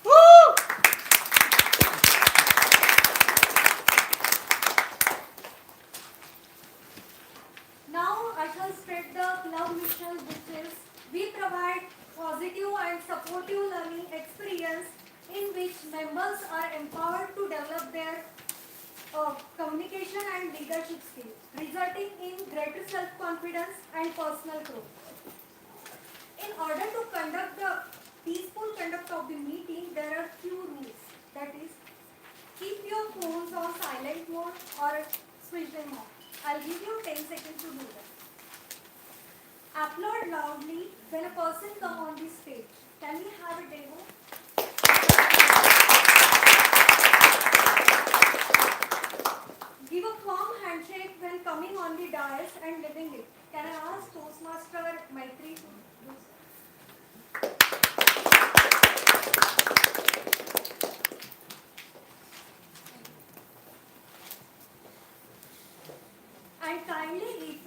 Pune-West. Now I shall spread the club mission, which is we provide positive and supportive learning experience in which members are empowered to develop their communication and leadership skills, resulting in greater self-confidence and personal growth. In order to conduct the peaceful conduct of the meeting, there are few rules. That is, keep your phones on silent mode or switch them off. I'll give you 10 seconds to do that. Applaud loudly when a person comes on the stage. Can we have a demo? Give a firm handshake when coming on the dais and leaving it. Can I ask Toastmaster Maitri to do so? And kindly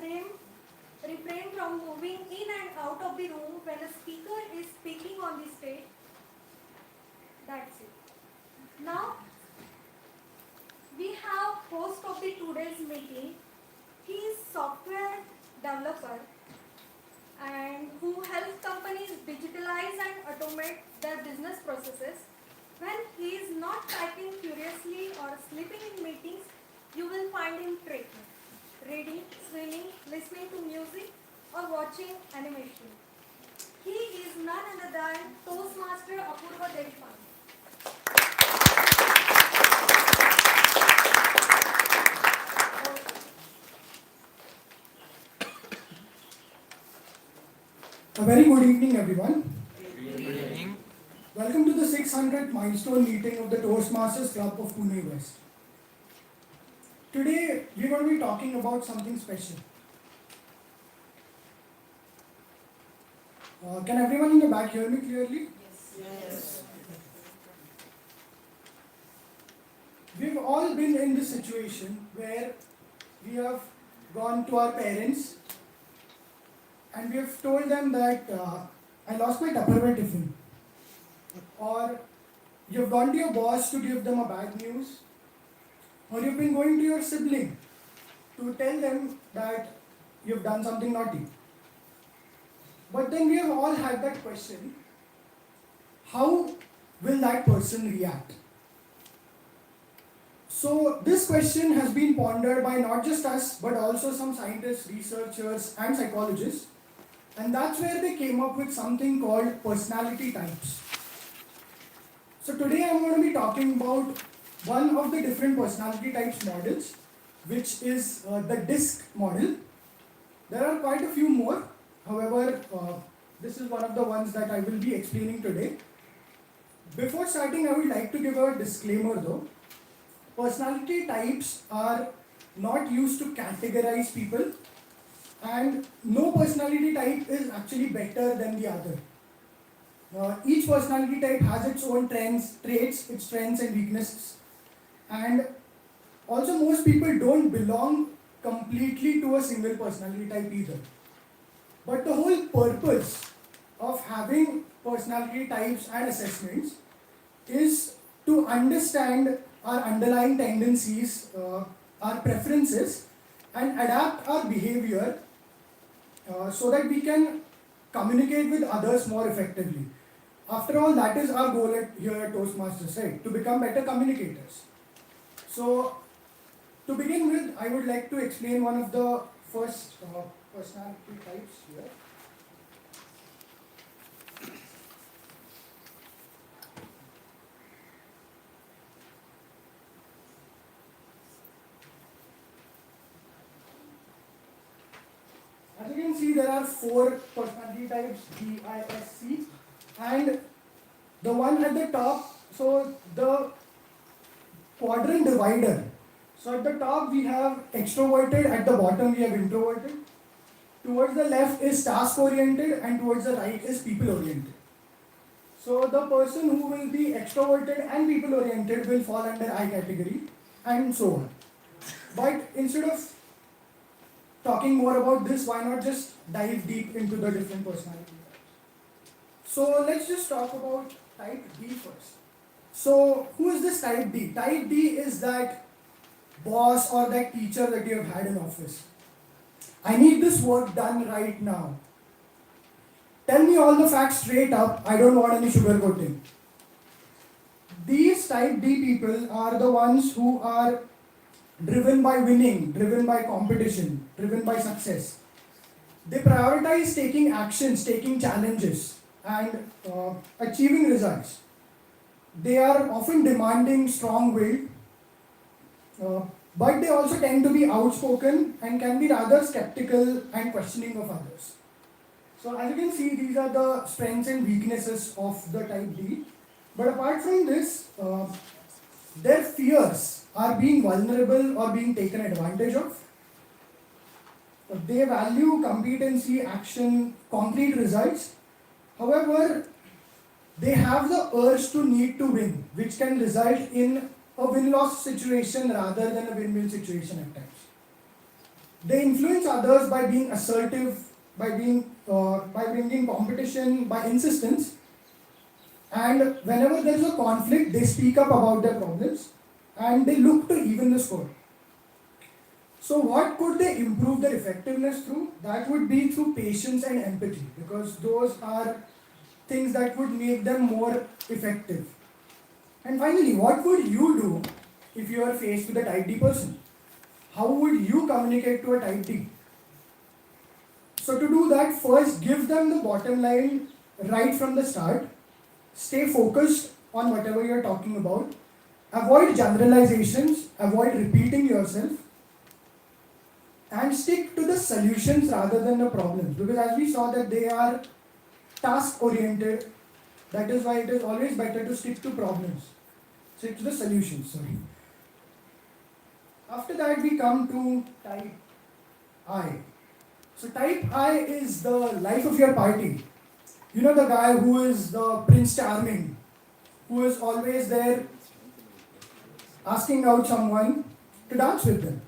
refrain from moving in and out of the room when a speaker is speaking on the stage. That's it. Now, we have host of the today's meeting. He is software developer and who helps companies digitalize and automate their business processes. When he is not typing furiously or sleeping in meetings, you will find him tracking, reading, swimming, listening to music, or watching animation. He is none other than Toastmaster Apurva Derifan. A very good evening, everyone. Good evening. Welcome to the 600th milestone meeting of the Toastmasters Club of Pune-West. Today, we're going to be talking about something special. Can everyone in the back hear me clearly? Yes. We've all been in this situation where we have gone to our parents and we have told them that I lost my Tupperware tiffin. Or you've gone to your boss to give them a bad news. Or you've been going to your sibling to tell them that you've done something naughty. But then we have all had that question, how will that person react? So this question has been pondered by not just us, but also some scientists, researchers, and psychologists. And that's where they came up with something called personality types. So today I'm going to be talking about one of the different personality types models, which is the DISC model. There are quite a few more. However, this is one of the ones that I will be explaining today. Before starting, I would like to give a disclaimer though. Personality types are not used to categorize people, and no personality type is actually better than the other. Each personality type has its own traits, its strengths and weaknesses. And also most people don't belong completely to a single personality type either. But the whole purpose of having personality types and assessments is to understand our underlying tendencies, our preferences, and adapt our behavior so that we can communicate with others more effectively. After all, that is our goal here at Toastmasters, right? To become better communicators. So, to begin with, I would like to explain one of the first personality types here. As you can see, there are 4 personality types, DISC, and the one at the top, so the quadrant divider. So at the top we have extroverted, at the bottom we have introverted. Towards the left is task oriented and towards the right is people oriented. So the person who will be extroverted and people oriented will fall under I category and so on. But instead of talking more about this, why not just dive deep into the different personality types? So let's just talk about type D first. So who is this type D? Type D is that boss or that teacher that you have had in office. I need this work done right now. Tell me all the facts straight up. I don't want any sugarcoating. These type D people are the ones who are driven by winning, driven by competition, driven by success. They prioritize taking actions, taking challenges, and achieving results. They are often demanding, strong willed, but they also tend to be outspoken and can be rather skeptical and questioning of others. So, as you can see, these are the strengths and weaknesses of the type D. But apart from this, their fears are being vulnerable or being taken advantage of. They value competency, action, concrete results. However, they have the urge to need to win, which can result in a win-loss situation rather than a win-win situation at times. They influence others by being assertive, by bringing competition, by insistence. And whenever there is a conflict, they speak up about their problems and they look to even the score. So, what could they improve their effectiveness through? That would be through patience and empathy, because those are things that would make them more effective. And finally, what would you do if you are faced with a type D person? How would you communicate to a type D? So, to do that, first give them the bottom line right from the start. Stay focused on whatever you're talking about. Avoid generalizations, avoid repeating yourself, and stick to the solutions rather than the problems. Because as we saw that they are task oriented, that is why it is always better to stick to problems. Stick to the solutions, sorry. After that we come to type I. So type I is the life of your party. You know, the guy who is the Prince Charming, who is always there asking out someone to dance with them.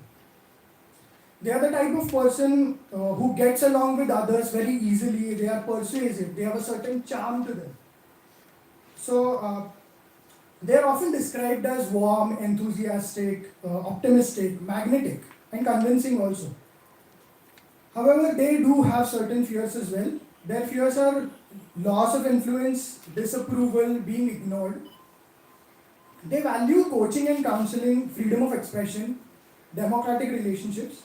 They are the type of person who gets along with others very easily. They are persuasive. They have a certain charm to them. So they are often described as warm, enthusiastic, optimistic, magnetic, and convincing also. However, they do have certain fears as well. Their fears are loss of influence, disapproval, being ignored. They value coaching and counseling, freedom of expression, democratic relationships.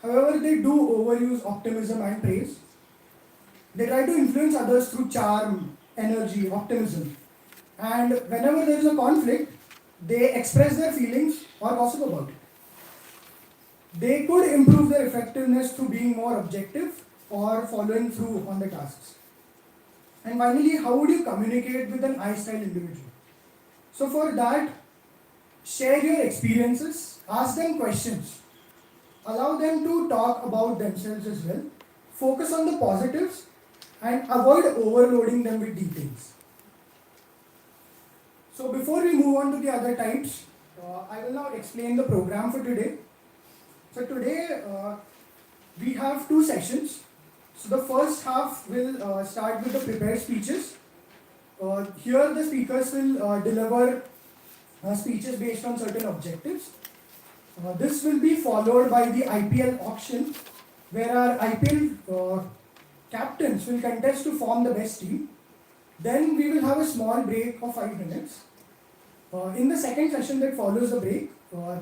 However, they do overuse optimism and praise. They try to influence others through charm, energy, optimism. And whenever there is a conflict, they express their feelings or gossip about it. They could improve their effectiveness through being more objective or following through on the tasks. And finally, how would you communicate with an I-style individual? So for that, share your experiences, ask them questions, allow them to talk about themselves as well, focus on the positives, and avoid overloading them with details. So before we move on to the other types, I will now explain the program for today. So today we have two sessions. So the first half will start with the prepared speeches. Here the speakers will deliver speeches based on certain objectives. This will be followed by the IPL auction, where our IPL captains will contest to form the best team. Then we will have a small break of 5 minutes. In the second session that follows the break,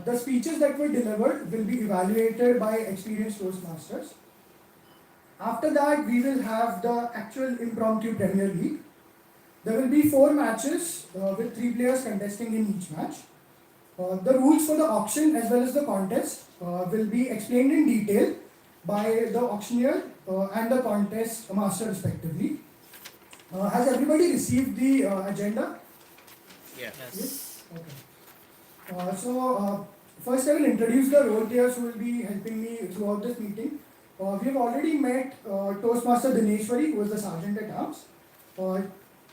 the speeches that were delivered will be evaluated by experienced Toastmasters. After that, we will have the actual impromptu Premier League. There will be 4 matches with 3 players contesting in each match. The rules for the auction as well as the contest will be explained in detail by the auctioneer and the contest master respectively. Has everybody received the agenda? Yes. Okay. First I will introduce the role players who will be helping me throughout this meeting. We have already met Toastmaster Dineshwari, who is the Sergeant at Arms.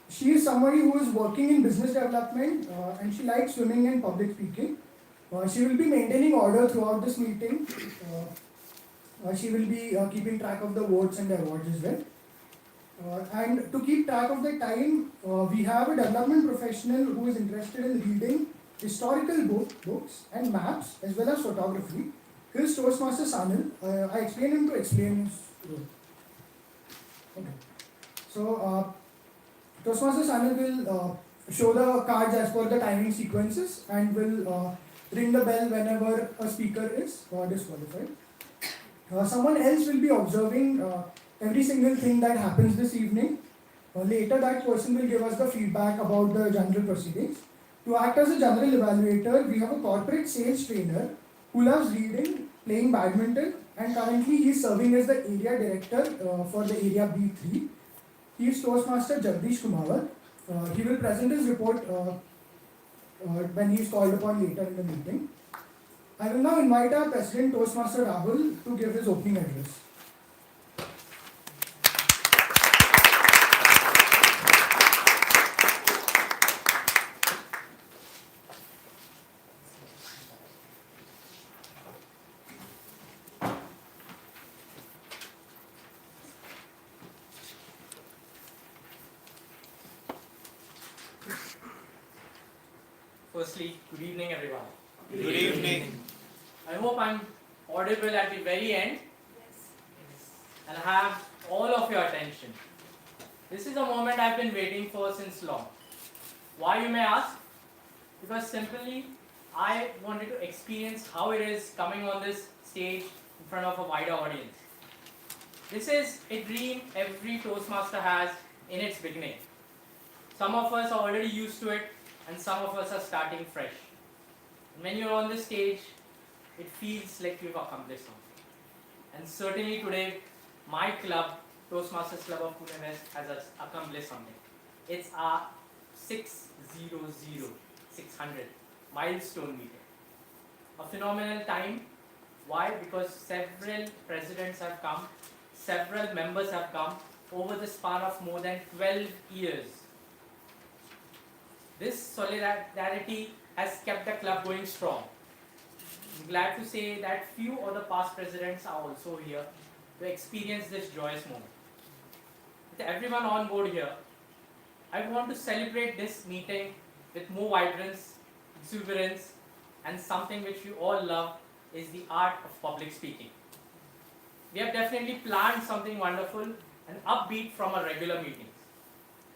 She is somebody who is working in business development and she likes swimming and public speaking. She will be maintaining order throughout this meeting. She will be keeping track of the votes and the awards as well. And to keep track of the time, we have a development professional who is interested in reading historical books and maps as well as photography. Here's Toastmaster Sanil. I explain him to explain his role. Okay. So, Toastmaster Sanil will show the cards as per the timing sequences and will ring the bell whenever a speaker is disqualified. Someone else will be observing every single thing that happens this evening. Later, that person will give us the feedback about the general proceedings. To act as a general evaluator, we have a corporate sales trainer who loves reading, playing badminton, and currently he is serving as the area director for the area B3. He is Toastmaster Jagdish Kumawat. He will present his report when he is called upon later in the meeting. I will now invite our President Toastmaster Rahul to give his opening address. Firstly, good evening everyone. Good evening. I hope I'm audible at the very end and have all of your attention. This is a moment I've been waiting for since long. Why, you may ask? Because simply I wanted to experience how it is coming on this stage in front of a wider audience. This is a dream every Toastmaster has in its beginning. Some of us are already used to it, and some of us are starting fresh. And when you're on the stage, it feels like you've accomplished something. And certainly today, my club, Toastmasters Club of Pune-West, has accomplished something. It's our 600 milestone meeting. A phenomenal time. Why? Because several presidents have come, several members have come over the span of more than 12 years. This solidarity has kept the club going strong. I'm glad to say that few of the past presidents are also here to experience this joyous moment. With everyone on board here, I want to celebrate this meeting with more vibrance, exuberance, and something which you all love is the art of public speaking. We have definitely planned something wonderful and upbeat from our regular meetings.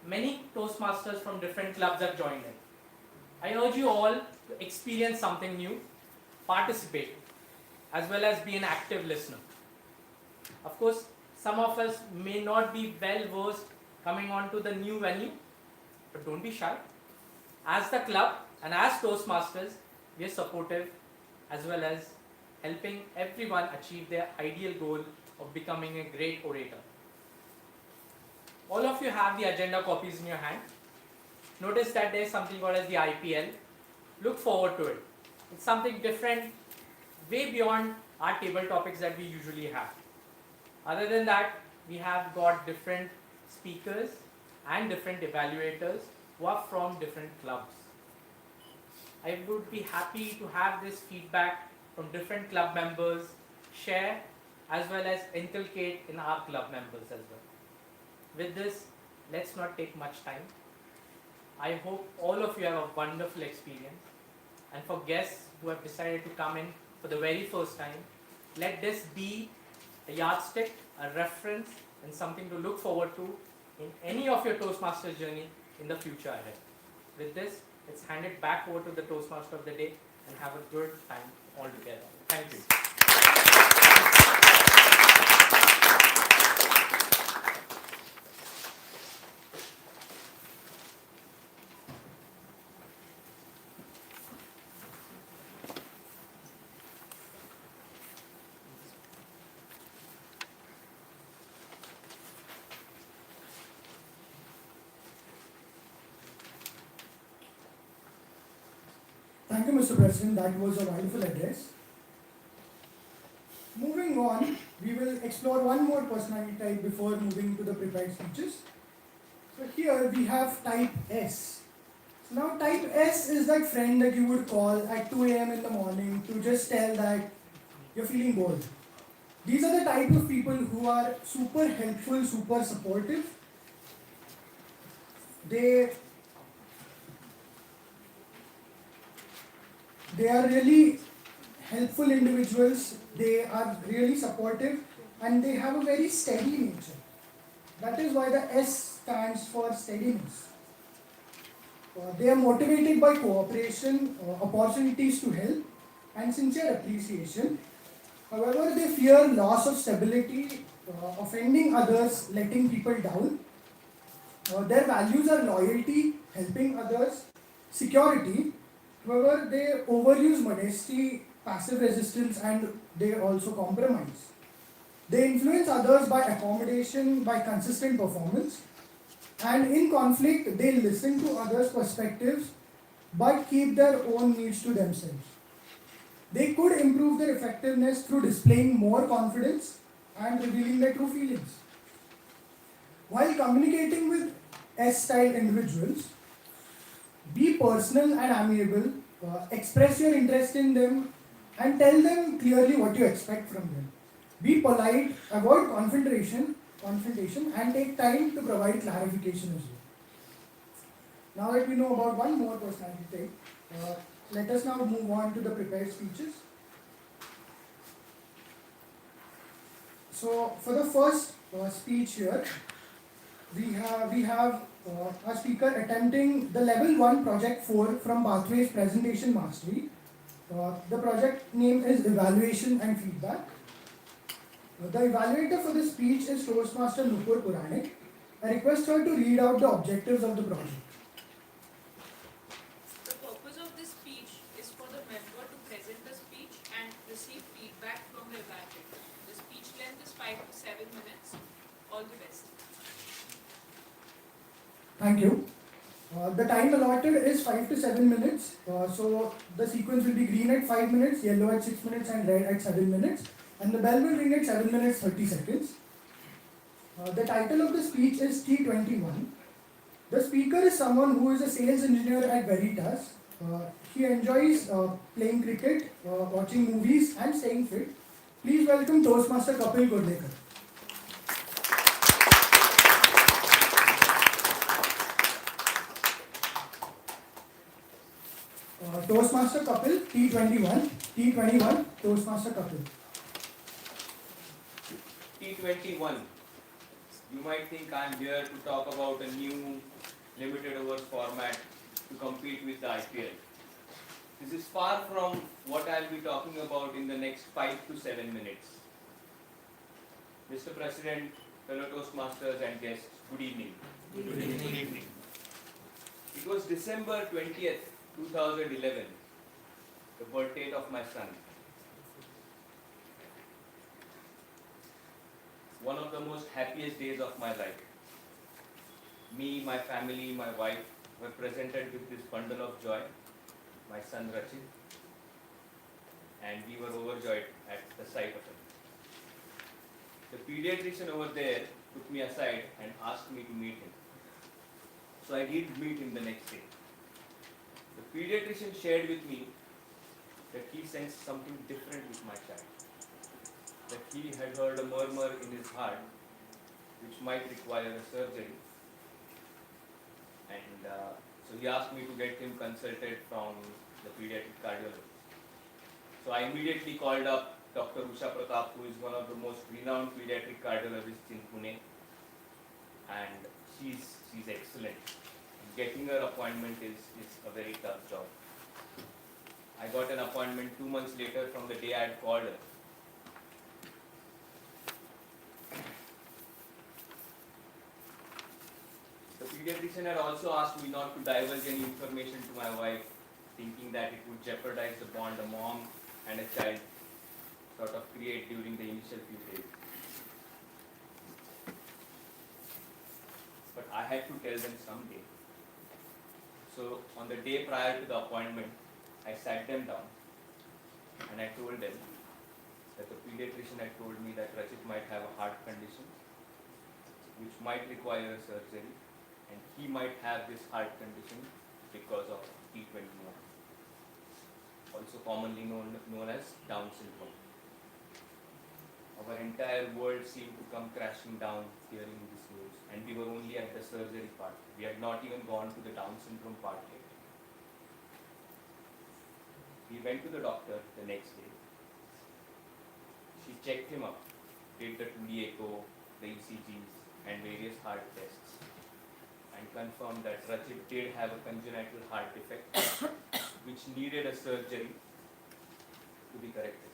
Many Toastmasters from different clubs have joined in. I urge you all to experience something new, participate, as well as be an active listener. Of course, some of us may not be well versed coming onto the new venue, but don't be shy. As the club and as Toastmasters, we are supportive as well as helping everyone achieve their ideal goal of becoming a great orator. All of you have the agenda copies in your hand. Notice that there is something called as the IPL. Look forward to it. It's something different, way beyond our table topics that we usually have. Other than that, we have got different speakers and different evaluators who are from different clubs. I would be happy to have this feedback from different club members, share as well as inculcate in our club members as well. With this, let's not take much time. I hope all of you have a wonderful experience. And for guests who have decided to come in for the very first time, let this be a yardstick, a reference, and something to look forward to in any of your Toastmasters journey in the future ahead. With this, let's hand it back over to the Toastmaster of the day and have a good time all together. Thank you. Thank you, Mr. President. That was a wonderful address. Moving on, we will explore one more personality type before moving to the prepared speeches. So here we have type S. So now type S is that friend that you would call at 2 a.m. in the morning to just tell that you're feeling bored. These are the type of people who are super helpful, super supportive, They they are really helpful individuals. They are really supportive, and they have a very steady nature. That is why the S stands for steadiness. They are motivated by cooperation, opportunities to help, and sincere appreciation. However, they fear loss of stability, offending others, letting people down. Their values are loyalty, helping others, security. However, they overuse modesty, passive resistance, and they also compromise. They influence others by accommodation, by consistent performance, and in conflict, they listen to others' perspectives but keep their own needs to themselves. They could improve their effectiveness through displaying more confidence and revealing their true feelings. While communicating with S style individuals, be personal and amiable, express your interest in them, and tell them clearly what you expect from them. Be polite, avoid confrontation, and take time to provide clarification as well. Now that we know about one more personality type, let us now move on to the prepared speeches. So for the first speech here, we have a speaker attempting the level 1 project 4 from Pathways Presentation Mastery. The project name is Evaluation and Feedback. The evaluator for this speech is Toastmaster Nupur Puranik. I request her to read out the objectives of the project. The purpose of this speech is for the member to present the speech and receive feedback from the evaluator. The speech length is 5 to 7 minutes. All the best. Thank you. The time allotted is 5 to 7 minutes. So the sequence will be green at 5 minutes, yellow at 6 minutes, and red at 7 minutes. And the bell will ring at 7 minutes 30 seconds. The title of the speech is T21. The speaker is someone who is a sales engineer at Veritas. He enjoys playing cricket, watching movies, and staying fit. Please welcome Toastmaster Kapil Gurdekar. Toastmaster Kapil, T21, Toastmaster Kapil. T21. You might think I'm here to talk about a new limited overs format to compete with the IPL. This is far from what I'll be talking about in the next 5 to 7 minutes. Mr. President, fellow Toastmasters and guests, good evening. Good evening. It was December 20th, 2011, the birth date of my son. One of the most happiest days of my life. Me, my family, my wife were presented with this bundle of joy, my son Rachit, and we were overjoyed at the sight of him. The pediatrician over there took me aside and asked me to meet him. So I did meet him the next day. The pediatrician shared with me that he sensed something different with my child. That he had heard a murmur in his heart which might require a surgery. And so he asked me to get him consulted from the pediatric cardiologist. So I immediately called up Dr. Usha Pratap, who is one of the most renowned pediatric cardiologists in Pune. And she's excellent. Getting her appointment is a very tough job. I got an appointment 2 months later from the day I had called her. The pediatrician had also asked me not to divulge any information to my wife, thinking that it would jeopardize the bond a mom and a child sort of create during the initial few days. But I had to tell them someday. So on the day prior to the appointment, I sat them down and I told them that the pediatrician had told me that Rachit might have a heart condition which might require a surgery, and he might have this heart condition because of T21, also commonly known as Down syndrome. Our entire world seemed to come crashing down hearing this news, and we were only at the surgery part. We had not even gone to the Down syndrome part yet. We went to the doctor the next day. She checked him up, did the 2D echo, the ECGs, and various heart tests, and confirmed that Rachit did have a congenital heart defect which needed a surgery to be corrected.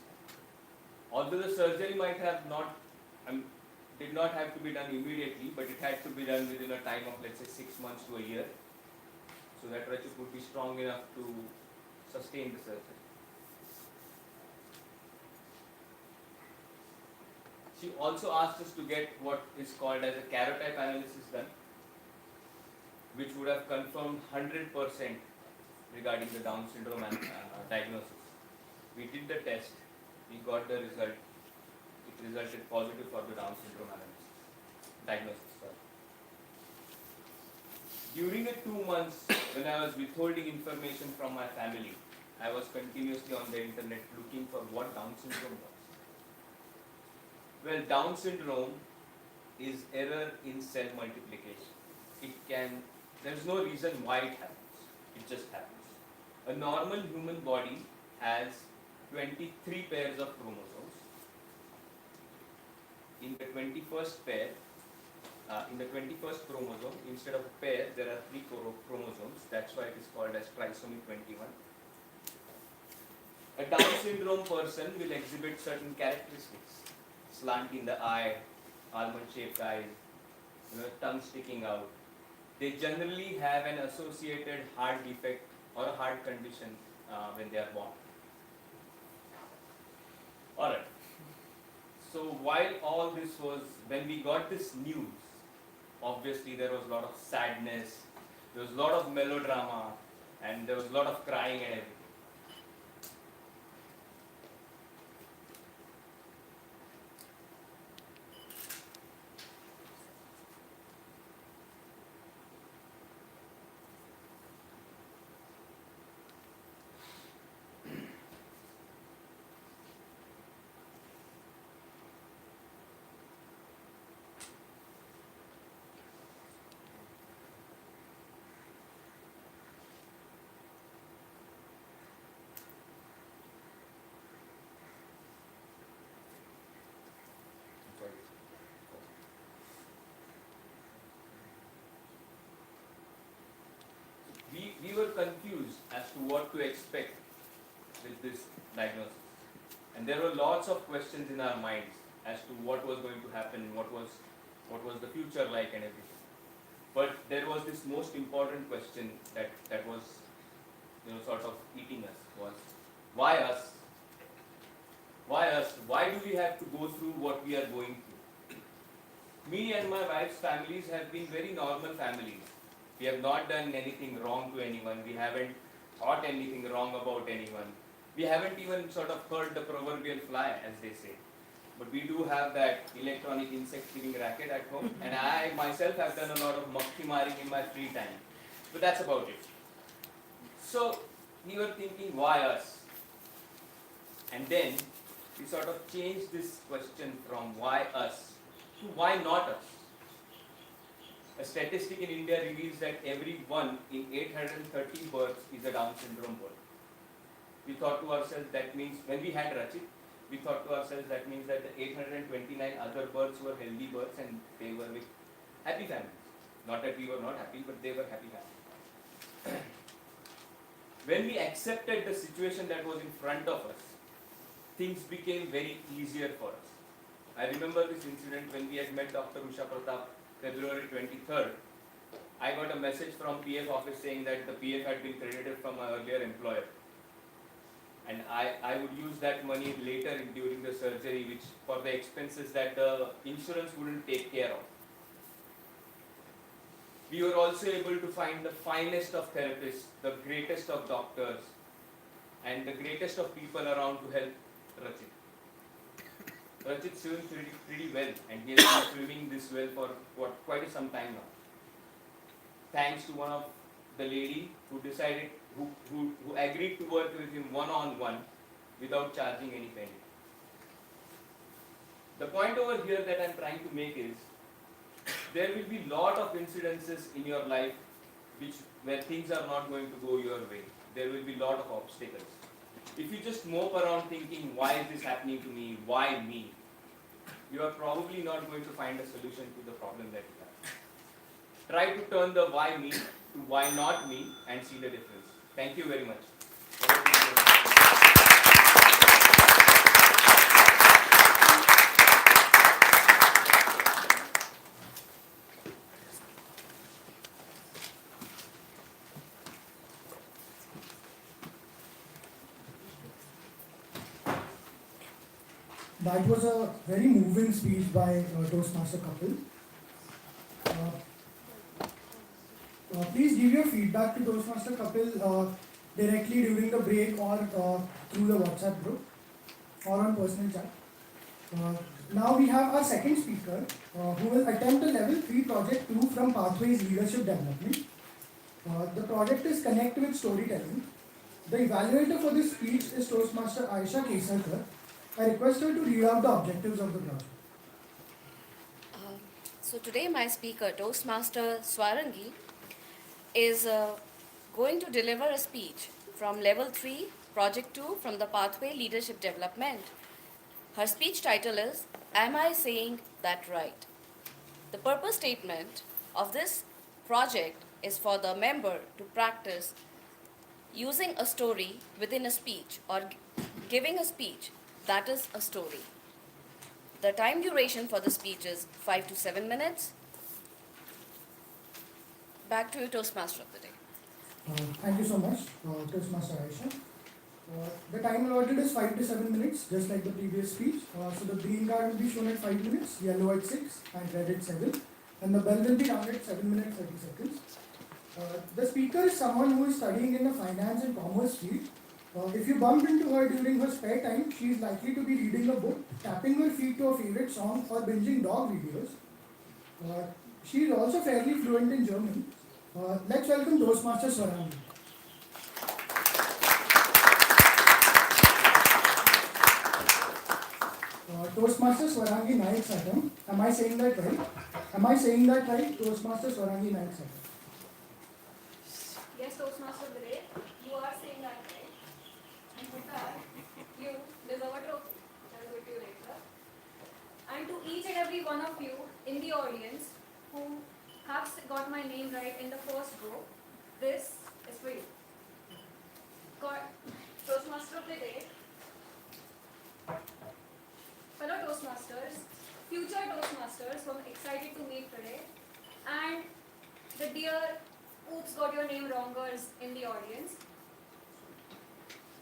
Although the surgery might have not, did not have to be done immediately, but it had to be done within a time of, let's say, 6 months to a year, so that Rachit would be strong enough to sustain the surgery. She also asked us to get what is called as a karyotype analysis done, which would have confirmed 100% regarding the Down syndrome diagnosis. We did the test, we got the result. It resulted positive for the Down syndrome diagnosis. Sorry. During the 2 months when I was withholding information from my family, I was continuously on the internet looking for what Down syndrome was. Well, Down syndrome is error in cell multiplication. There's no reason why it happens. It just happens. A normal human body has 23 pairs of chromosomes. In the 21st chromosome, instead of a pair, there are 3 chromosomes. That's why it is called as trisomy 21. A Down syndrome person will exhibit certain characteristics. Slant in the eye, almond-shaped eyes, tongue sticking out. They generally have an associated heart defect or a heart condition when they are born. Alright. So while all this was, when we got this news, obviously there was a lot of sadness, there was a lot of melodrama, and there was a lot of crying and everything. We were confused as to what to expect with this diagnosis. And there were lots of questions in our minds as to what was going to happen, what was the future like and everything. But there was this most important question that was sort of eating us, was why us? Why us? Why do we have to go through what we are going through? Me and my wife's families have been very normal families. We have not done anything wrong to anyone. We haven't thought anything wrong about anyone. We haven't even sort of heard the proverbial fly, as they say. But we do have that electronic insect killing racket at home, and I myself have done a lot of makhi maring in my free time. But that's about it. So we were thinking, why us? And then we sort of changed this question from why us to why not us. A statistic in India reveals that every 1 in 830 births is a Down syndrome birth. We thought to ourselves that means, when we had Rachit, we thought to ourselves that means that the 829 other births were healthy births and they were with happy families. Not that we were not happy, but they were happy families. When we accepted the situation that was in front of us, things became very easier for us. I remember this incident when we had met Dr. Usha Pratap February 23rd. I got a message from PF office saying that the PF had been credited from my earlier employer. And I would use that money later during the surgery, which for the expenses that the insurance wouldn't take care of. We were also able to find the finest of therapists, the greatest of doctors, and the greatest of people around to help Rachit. Rachit swims pretty well, and he has been swimming this well for quite some time now. Thanks to one of the lady who decided, who agreed to work with him one-on-one without charging any penny. The point over here that I'm trying to make is, there will be lot of incidences in your life where things are not going to go your way. There will be lot of obstacles. If you just mope around thinking, why is this happening to me? Why me? You are probably not going to find a solution to the problem that you have. Try to turn the why me to why not me and see the difference. Thank you very much. That was a very moving speech by Toastmaster couple. Please give your feedback to Toastmaster couple directly during the break or through the WhatsApp group or on personal chat. Now we have our second speaker who will attempt a level 3 project 2 from Pathways Leadership Development. The project is Connect with Storytelling. The evaluator for this speech is Toastmaster Aisha Kesarkar. I request her to read out the objectives of the project. So today my speaker, Toastmaster Swarangi, is going to deliver a speech from Level 3, Project 2 from the Pathway Leadership Development. Her speech title is, Am I Saying That Right? The purpose statement of this project is for the member to practice using a story within a speech or giving a speech that is a story. The time duration for the speech is 5 to 7 minutes. Back to you, Toastmaster of the day. Thank you so much, Toastmaster Aisha. The time allotted is 5 to 7 minutes, just like the previous speech. So the green card will be shown at 5 minutes, yellow at 6, and red at 7. And the bell will be down at 7 minutes 30 seconds. The speaker is someone who is studying in the finance and commerce field. If you bump into her during her spare time, she is likely to be reading a book, tapping her feet to a favorite song, or binging dog videos. She is also fairly fluent in German. Let's welcome Toastmaster Swarangi. Toastmaster Swarangi Naik Satam. Am I saying that right? Am I saying that right? Toastmaster Swarangi Naik Satam. Yes, Toastmaster Vire, you are saying that right. And with that, you deserve a trophy. I will give you later. And to each and every one of you in the audience who have got my name right in the first row, this is for you. Toastmaster of the day, fellow Toastmasters, future Toastmasters who I'm excited to meet today, and the dear oops got your name wrongers in the audience.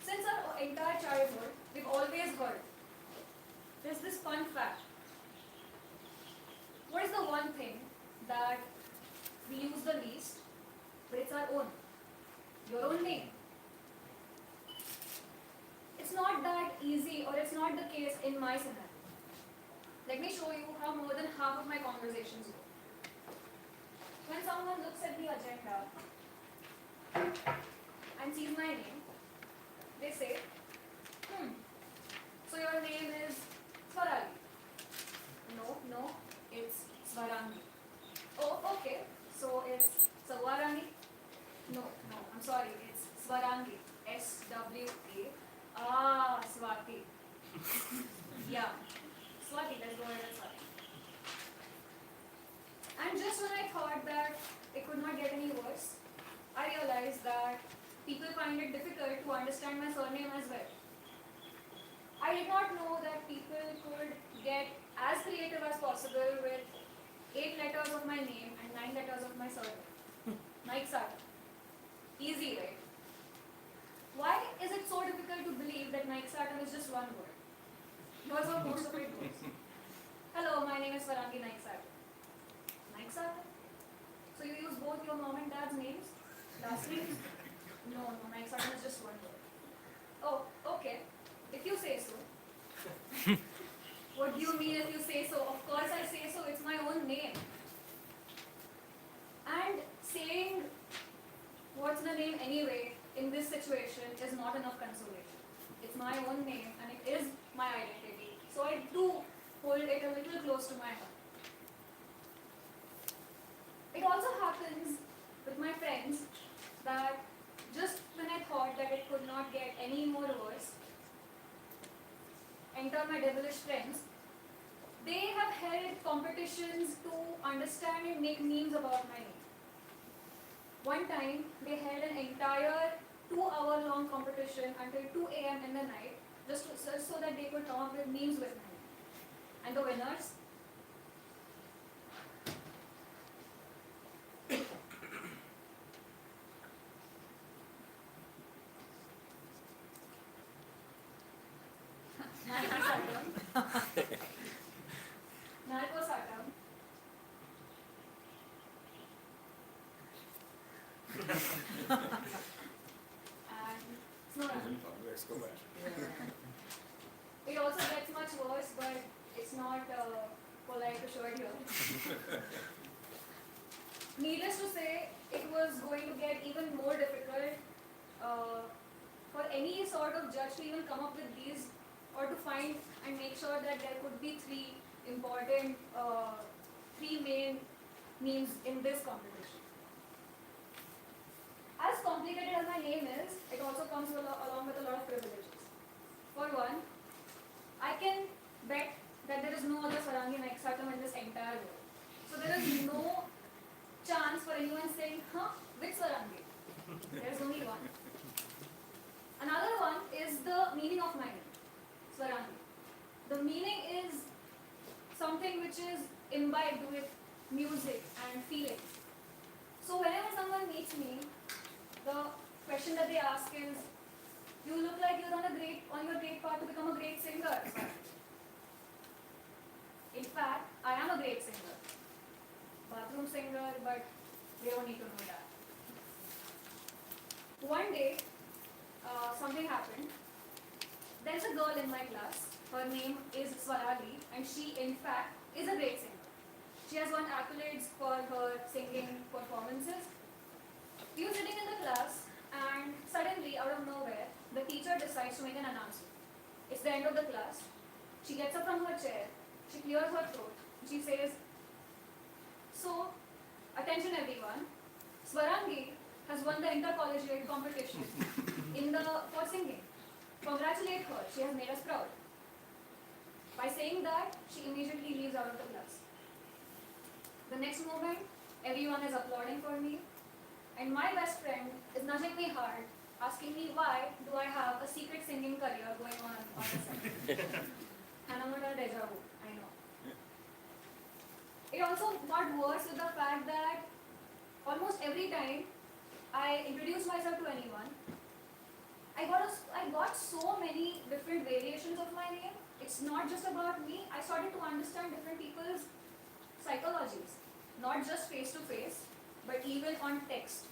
Since our entire childhood, we've always heard there's this fun fact. What is the one thing that we use the least, but it's our own? Your own name. It's not that easy, or it's not the case in my scenario. Let me show you how more than half of my conversations go. When someone looks at the agenda and sees my name, they say, so your name is Swarangi. No, it's Swarangi. Oh, okay, so it's Swarangi. No, I'm sorry, it's Swarangi. S-W-A. Swati. Yeah, Swati, let's go ahead and Swati. And just when I thought that it could not get any worse, I realized that people find it difficult to understand my surname as well. I did not know that people could get as creative as possible with 8 letters of my name and 9 letters of my surname. Naik Satam. Easy, right? Why is it so difficult to believe that Naik Satam is just one word? Here's how most of it goes. Hello, my name is Swarangi Naik Satam. Naik Satam? So you use both your mom and dad's names? Last names? No, Naik Satam is just one word. Oh, okay. If you say so. What do you mean if you say so? Of course I say so, it's my own name. And saying what's the name anyway in this situation is not enough consolation. It's my own name and it is my identity. So I do hold it a little close to my heart. It also happens with my friends that just when I thought that it could not get any more worse, enter my devilish friends, they have held competitions to understand and make memes about my name. One time, they held an entire 2-hour-long competition until 2 a.m. in the night, just so that they could come up with memes with my name. And the winners, Narcosatam, and Snoran. It also gets much worse, but it's not polite to show it here. Needless to say, it was going to get even more difficult for any sort of judge to even come up with these, or to find and make sure that there could be three main memes in this competition. As complicated as my name is, it also comes along with a lot of privileges. For one, I can bet that there is no other Swarangi Naiksatam in this entire world. So there is no chance for anyone saying, which Swarangi? There is only one. Another one is the meaning of my name, Swarangi. The meaning is something which is imbibed with music and feelings. So whenever someone meets me, the question that they ask is, you look like you're on your great path to become a great singer. In fact, I am a great singer. Bathroom singer, but they don't need to know that. One day, something happened. There's a girl in my class. Her name is Swarali, and she, in fact, is a great singer. She has won accolades for her singing performances. We were sitting in the class, and suddenly, out of nowhere, the teacher decides to make an announcement. It's the end of the class. She gets up from her chair, she clears her throat, and she says, "So, attention everyone, Swarangi has won the intercollegiate competition for singing. Congratulate her, she has made us proud." By saying that, she immediately leaves out of the class. The next moment, everyone is applauding for me, and my best friend is nudging me hard, asking me why do I have a secret singing career going on the side. And I'm not a deja vu, I know. It also got worse with the fact that almost every time I introduce myself to anyone, I got so many different variations of my name. It's not just about me. I started to understand different people's psychologies, not just face to face, but even on text.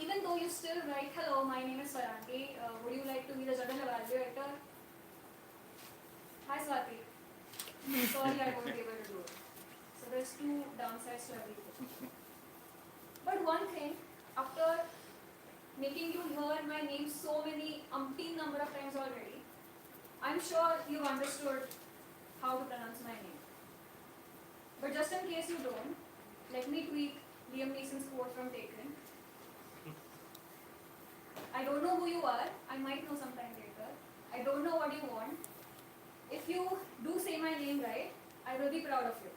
Even though you still write, "Hello, my name is Swarangi. Would you like to be the general evaluator?" "Hi, Swati. Sorry, I won't be able to do it." So there's two downsides to everything. But one thing, after making you hear my name so many umpteen number of times already, I'm sure you've understood how to pronounce my name. But just in case you don't, let me tweak Liam Neeson's quote from Taken. "I don't know who you are, I might know sometime later. I don't know what you want. If you do say my name right, I will be proud of you.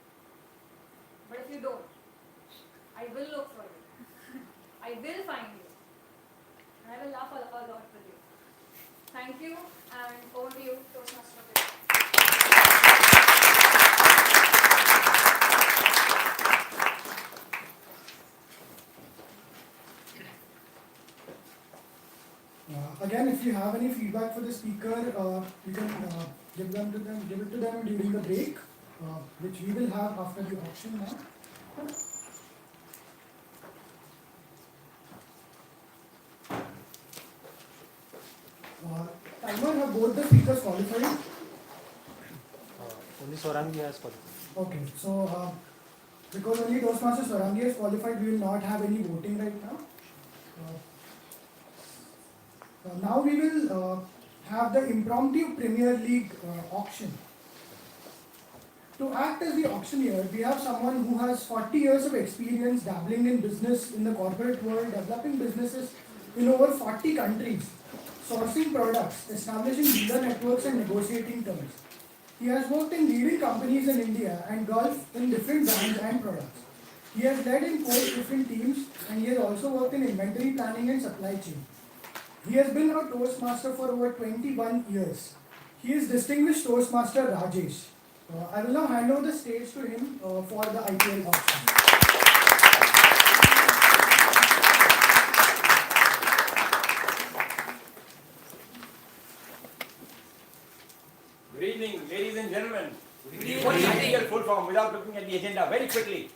But if you don't, I will look for you. I will find you. And I will laugh a lot with you." Thank you, and over to you, Toastmaster of the Day. Again, if you have any feedback for the speaker, you can give it to them during the break, which we will have after the auction now. Timer, have both the speakers qualified? Only Swarangi has qualified. Okay, so because only Toastmaster Swarangi is qualified, we will not have any voting right now. Now we will have the impromptu Premier League auction. To act as the auctioneer, we have someone who has 40 years of experience dabbling in business in the corporate world, developing businesses in over 40 countries, sourcing products, establishing dealer networks and negotiating terms. He has worked in leading companies in India and Gulf in different brands and products. He has led and coached different teams, and he has also worked in inventory planning and supply chain. He has been a Toastmaster for over 21 years. He is Distinguished Toastmaster Rajesh. I will now hand over the stage to him for the IPL auction. Good evening, ladies and gentlemen. What is IPL full form without looking at the agenda very quickly?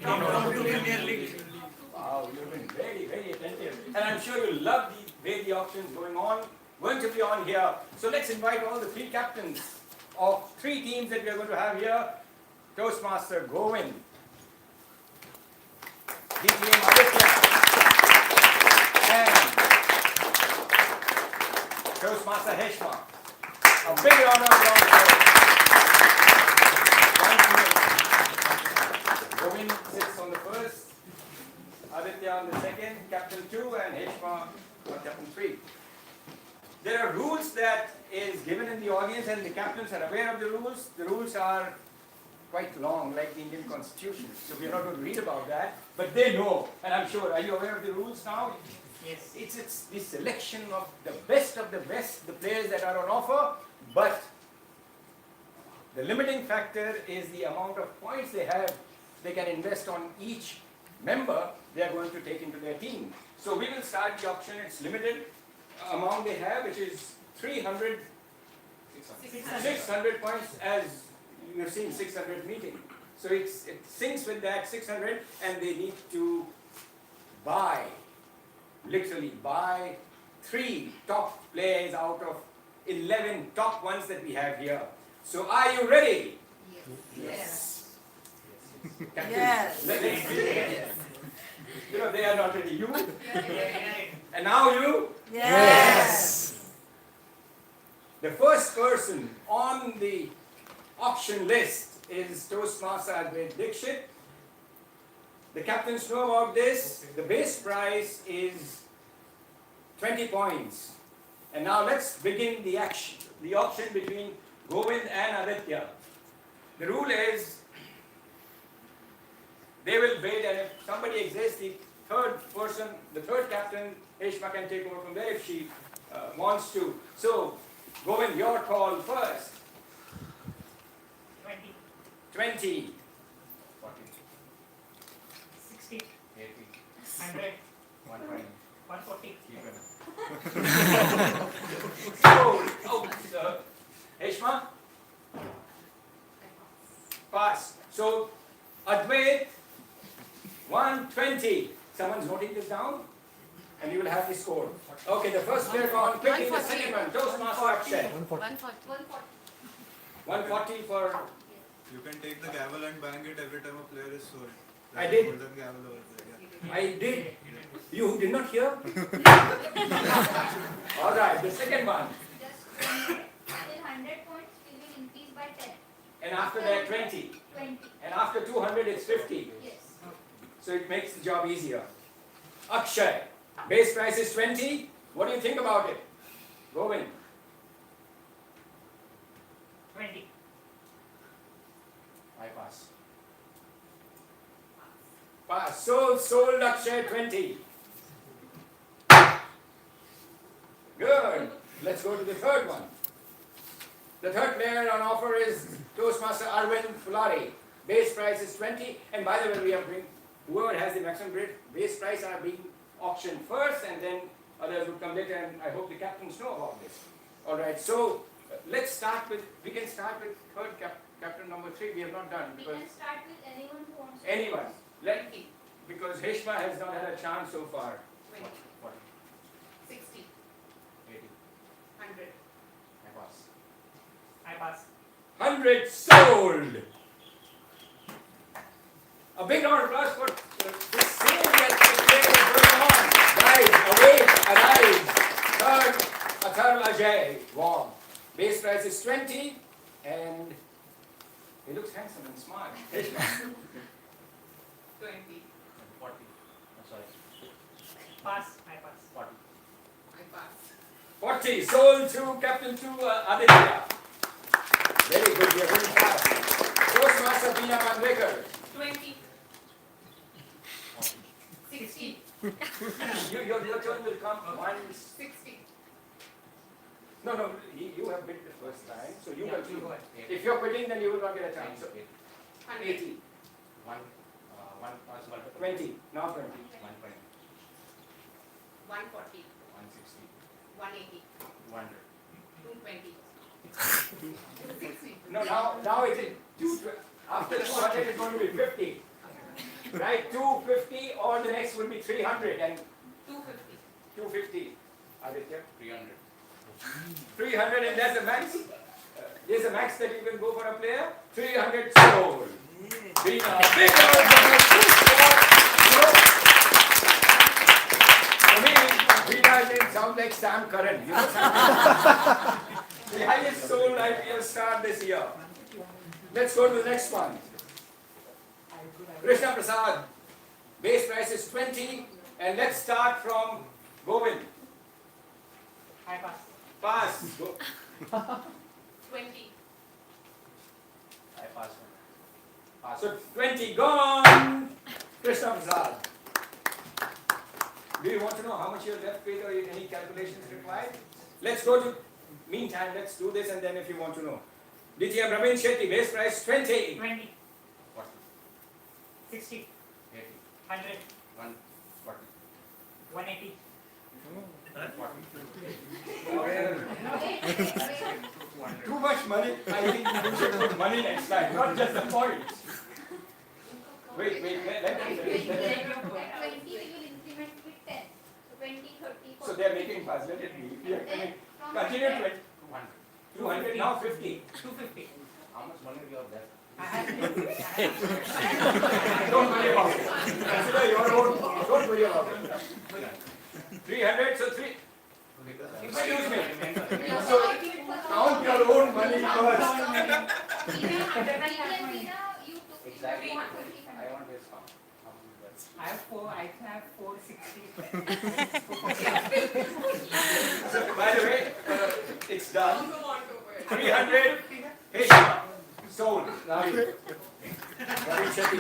Wow, you've been very, very attentive. And I'm sure you love the way the auction is going to be on here. So let's invite all the three captains of three teams that we are going to have here. Toastmaster Govind, DTM Aditya, and Toastmaster Heshma. A big round of applause for Govind sits on the first, Aditya on the second, Captain 2, and Heshma on Captain 3. There are rules that is given in the audience, and the captains are aware of the rules. The rules are quite long, like the Indian Constitution, so we are not going to read about that, but they know, and I'm sure. Are you aware of the rules now? Yes. It's the selection of the best, the players that are on offer, but the limiting factor is the amount of points they can invest on each member they are going to take into their team. So we will start the auction. It's limited amount they have, which is 600 points, as you're seeing 600 meeting. So it syncs with that 600, and they need to literally buy 3 top players out of 11 top ones that we have here. So are you ready? Yes. Captain, Yes. let's see. You know, they are not ready. You? And now you? Yes. The first person on the auction list is Toastmaster Advait Dixit. The captains know about this. The base price is 20 points. And now let's begin the auction between Govind and Aditya. The rule is they will bid, and if somebody exists, the third captain, Heshma, can take over from there if she wants to. So, Govind, your call first. 20. 40. 60. 80. 100. 120. 140. So, Heshma? Pass. So, Advait, 120. Someone's noting this down? And you will have the score. Okay, the first player gone. Quickly, the second one. Toastmaster Akshay. 140. 140 for... You can take the gavel and bang it every time a player is sold. I did. Golden gavel over there. Yeah. I did. You did not hear? All right, the second one. Just till 100 points, we will increase by 10. And after that, 20. 20. And after 200, it's 50. Yes. So it makes the job easier. Akshay, base price is 20. What do you think about it? Govind. 20. I pass. Pass. Sold Akshay 20. Good. Let's go to the third one. The third player on offer is Toastmaster Arvind Fulari. Base price is 20. And by the way, we are whoever has the maximum base price are being auctioned first, and then others will come later, and I hope the captains know about this. All right, so we can start with third captain number 3. We have not done, We because can start with anyone who wants to. anyone. Because Heshma has not had a chance so far. 20. 40. 60. 80. 100. I pass. I pass. 100 sold! A big round of applause for this scene that is going on. Guys, await, arrive. Third, Athar Ajay won. Base price is 20, and He looks handsome and smart. 20. 40. Sorry. Pass. I pass. 40. I pass. 40. Sold to Captain 2 Aditya. Very good. We are going fast. Toastmaster Veena Manvekar. 20. 60. Your turn will come once. 60. No, you have bid the first time, so you Yeah, will you go ahead. If you're quitting, then you will not get a chance. So 100. 80, 20, now 20. 120. 140. 160. 180. 100. 220. 260. No, now it is after the 200 it's going to be 50. Right, 250 or the next will be 300 and 250. 250. Aditya, 300. 300 and that's the max. There's a max that you can go for a player. 300 sold. Veena, big round of applause. For me, Veena didn't sound like Sam Curran. You know Sam Curran? The highest sold IPL star this year. Let's go to the next one. Krishna Prasad. Base price is 20. And let's start from Govind. I pass. Pass. Go. 20. I pass one. Pass. So 20 gone. Krishna Prasad. Do you want to know how much you have left with or any calculations required? Let's go to, meantime, let's do this and then if you want to know. DTM Ramin Shetty, base price 20. 20. 40. 60. 80. 100. 140. 180. 200. Too much money. I think you should put money next time, not just the points. Wait, let me finish. At 20 we will increment with 10. So 20, 30, 40. So they're making fast, let it be. We are Then from continue 100, 20. 200, now 50. 250. How much money do you have left? I have. Don't worry about it. Consider your own. Don't worry about it. 300, so 3. Excuse me. So count your own money first. Exactly. 150. I want this count. I have 460. So, by the way, it's done. Also want to wear. 300. Hey, sold. Now you. Ravi Shetty.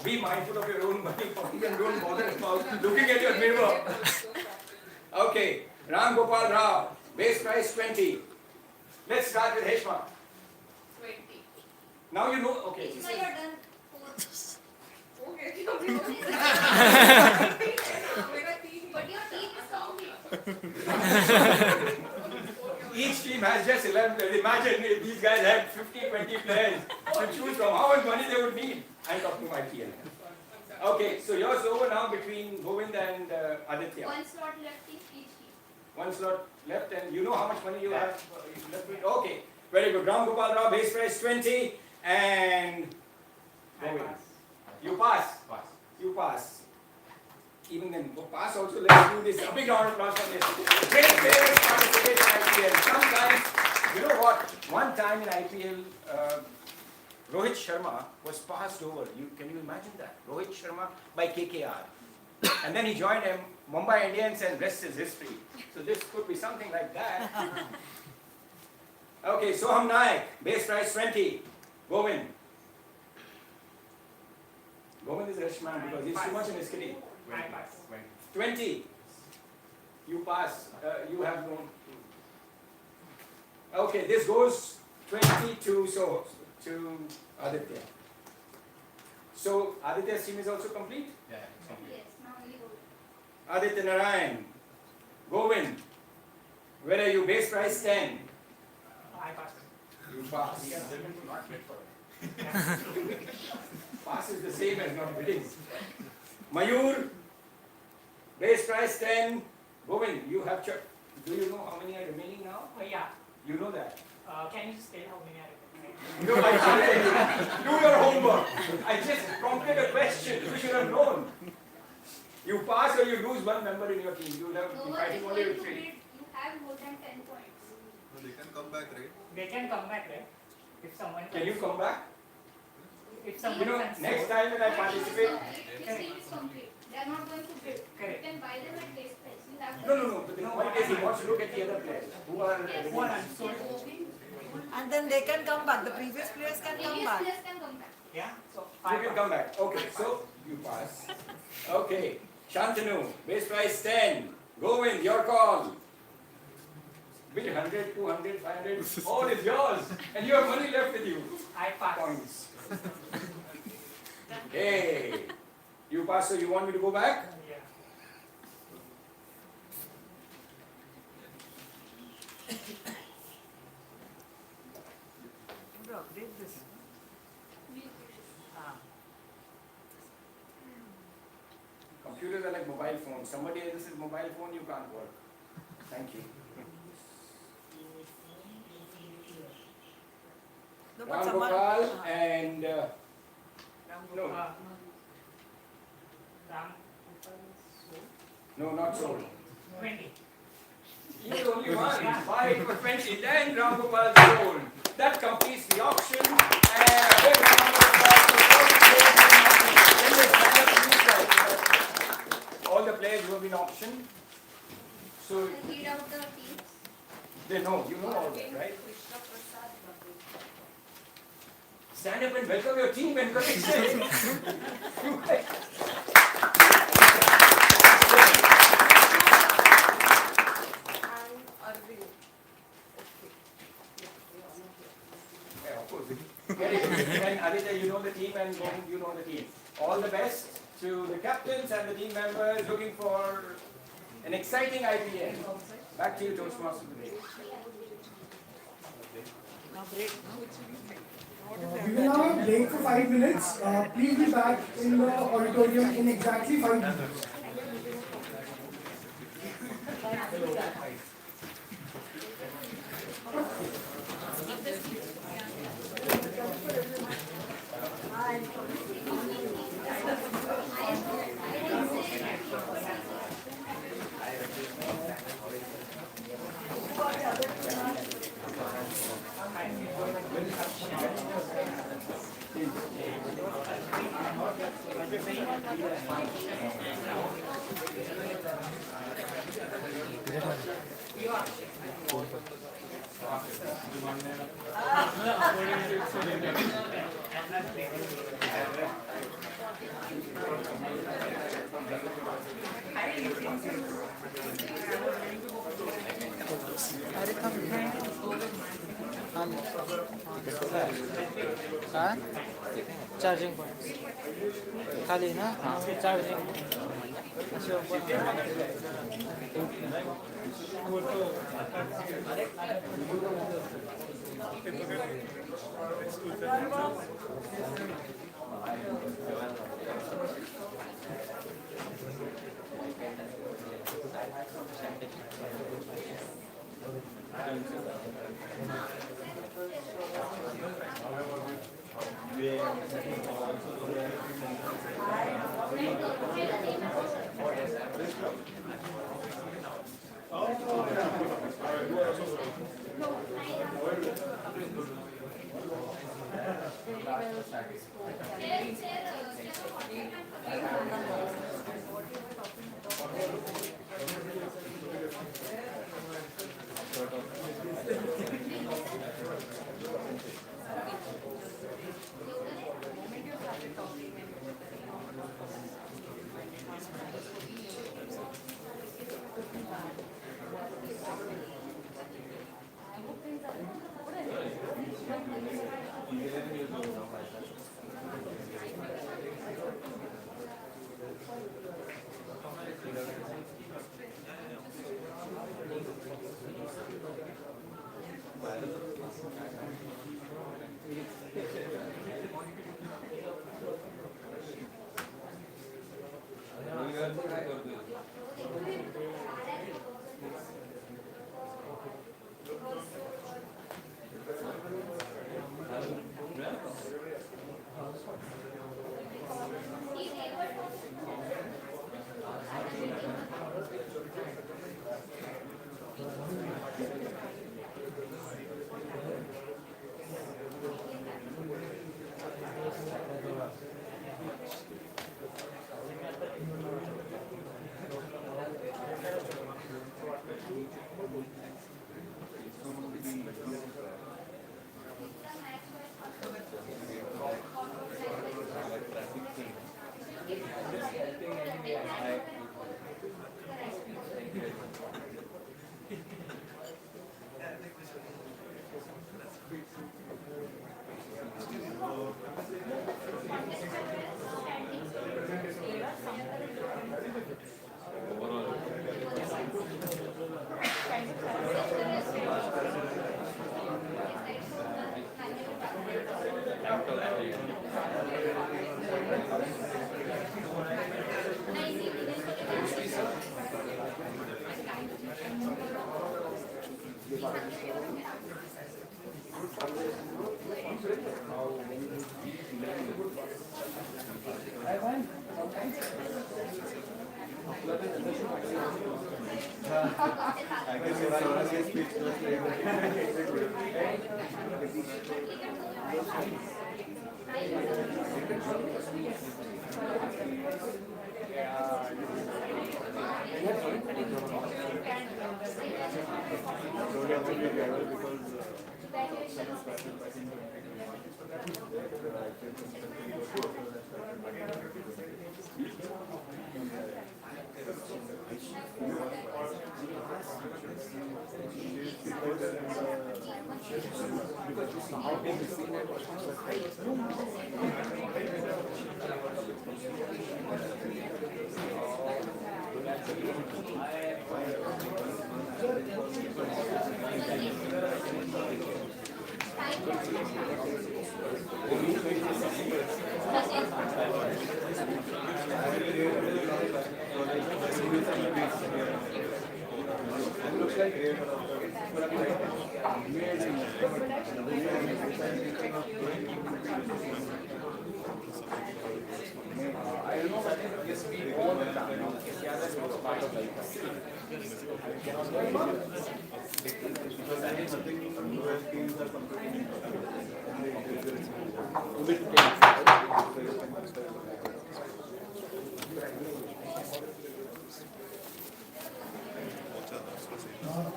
Be mindful of your own money and don't bother about looking at your mirror. Okay, Ram Gopal Rao, base price 20. Let's start with Heshma. 20. Now you know, okay. Now you are done. Okay. But your team is counting. Each team has just 11 players. Imagine if these guys had 50, 20 players to choose from. How much money they would need? I'm talking about IPL. Okay, so yours over now between Govind and Aditya. One slot left in each team. One slot left and you know how much money you have left with? Okay, very good. Ram Gopal Rao, base price 20 and I Govind. pass. You pass. Pass. You pass. Even then, go pass also. Let's do this. A big round of applause for this. Great players participate in IPL. Sometimes, you know what? One time in IPL, Rohit Sharma was passed over. Can you imagine that? Rohit Sharma by KKR. And then he joined Mumbai Indians and rest is history. So this could be something like that. Okay, Soham Naik, base price 20. Govind. Govind is a rich man because he's too much in his kitty. I pass. 20. You pass. You have no. Okay, this goes 20 to Aditya. So Aditya's team is also complete. Yeah, it's complete. Yes, now only go. Aditya Narayan, Govind. Where are you? Base price 10. I pass. You pass. Yeah, they will not bid for it. Pass is the same as not bidding. Mayur, base price 10. Govind, you have checked. Do you know how many are remaining now? Oh, yeah. You know that. Can you just tell how many are remaining? No, I can't. Do your homework. I just prompted a question. You should have known. You pass or you lose one member in your team. You will have No been one is fighting only going with to 3. bid. You have more than 10 points. No, they can come back, right? They can come back, right? If someone Can you come back? If You someone know, can next score. time when I participate, If the seat is complete, they are not going to bid. You Correct. can buy them at base price. You have no. But the point is, he wants to look at the other players who are. Who are unsold. And then they can come back. The previous players can come previous back. players can come back. Yeah. So You can come back. Okay, so you pass. Okay, Shantanu, base price 10. Govind, your call. Bid 100, 200, 500, all is yours. And you have money left with you. I pass. Points. Hey, you pass, so you want me to go back? Yeah. To update this. Ah. Computers are like mobile phones. Somebody else's mobile phone, you can't work. Thank you. No, but Ram someone. Gopal and no, Ram. no, not sold. 20. He is only one. Why it was 20? Then Ram Gopal sold. That completes the auction. And a big round of applause to all the players who have been- Then they stand up, please, guys. All the players who have been auctioned. So Read out the teams. they know, you know all that, right? Stand up and welcome your team and collection. Yeah, of course. Very good. And Aditya, you know the team, and Govind, you know the team. All the best to the captains and the team members looking for an exciting IPL. Back to you, Toastmaster of the day. Now break. We will now have a break for 5 minutes. Please be back in the auditorium in exactly 5 minutes. Charging point खाली ना charging I guess it's already speechless.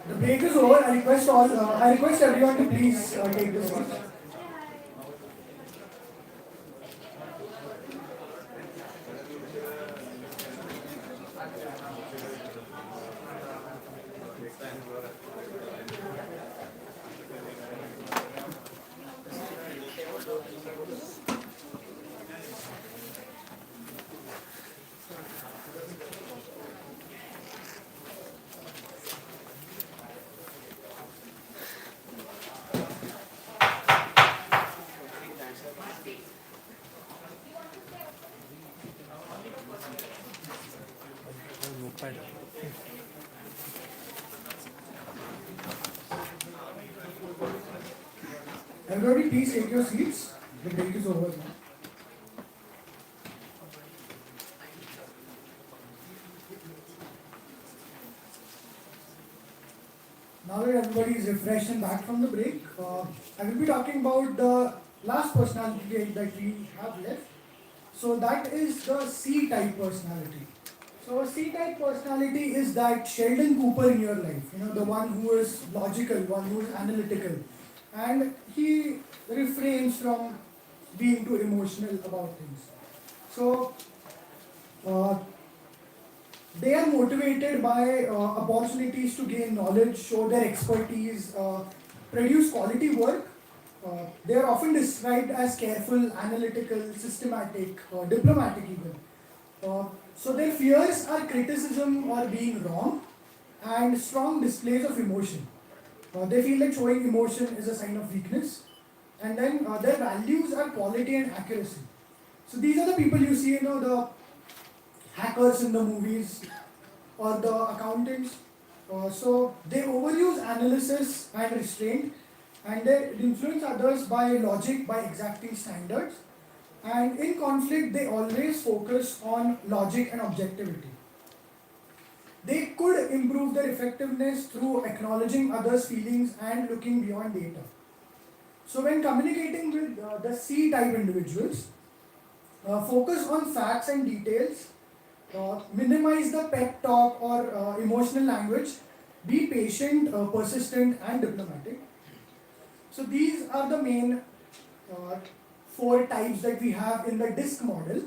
The break is over. I request everyone to please take the seat. Everybody, please take your seats. The break is over now. Now that everybody is refreshed and back from the break, I will be talking about the last personality trait that we have left. So that is the C-type personality. So a C-type personality is that Sheldon Cooper in your life, the one who is logical, one who is analytical, and he refrains from being too emotional about things. So they are motivated by opportunities to gain knowledge, show their expertise, produce quality work. They are often described as careful, analytical, systematic, diplomatic even. So their fears are criticism or being wrong and strong displays of emotion. They feel like showing emotion is a sign of weakness. And then their values are quality and accuracy. So these are the people you see, the hackers in the movies or the accountants. So they overuse analysis and restraint, and they influence others by logic, by exacting standards. And in conflict, they always focus on logic and objectivity. They could improve their effectiveness through acknowledging others' feelings and looking beyond data. So when communicating with the C-type individuals, focus on facts and details, minimize the pep talk or emotional language, be patient, persistent and diplomatic. So these are the main 4 types that we have in the DISC model.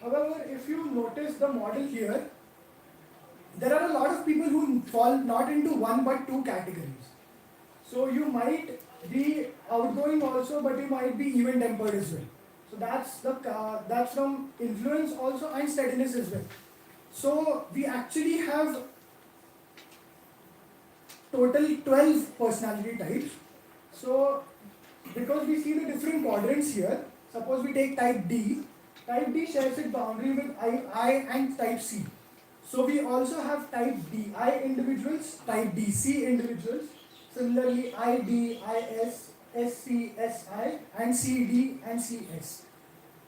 However, if you notice the model here, there are a lot of people who fall not into 1 but 2 categories. So you might be outgoing also, but you might be even-tempered as well. So that's from influence also and steadiness as well. So we actually have total 12 personality types. So because we see the different quadrants here, suppose we take type D. Type D shares its boundary with I and type C. So we also have type DI individuals, type DC individuals. Similarly, ID, IS, SC, SI, and CD and CS.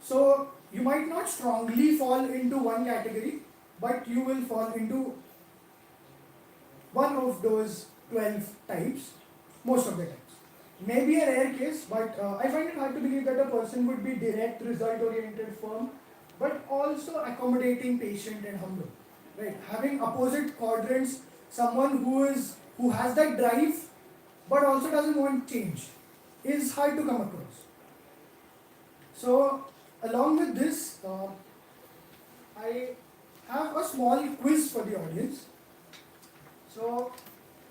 So you might not strongly fall into one category, but you will fall into one of those 12 types most of the times. Maybe a rare case, but I find it hard to believe that a person would be direct, result-oriented, firm, but also accommodating, patient, and humble. Right? Having opposite quadrants, someone who has that drive, but also doesn't want change, is hard to come across. So, along with this, I have a small quiz for the audience. So,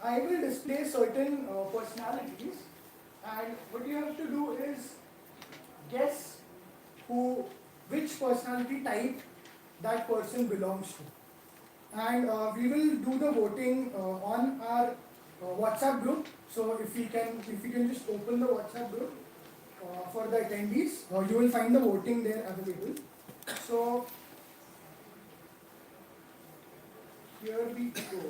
I will display certain personalities, and what you have to do is guess which personality type that person belongs to. And we will do the voting on our WhatsApp group. So if we can just open the WhatsApp group for the attendees, you will find the voting there available. So here we go.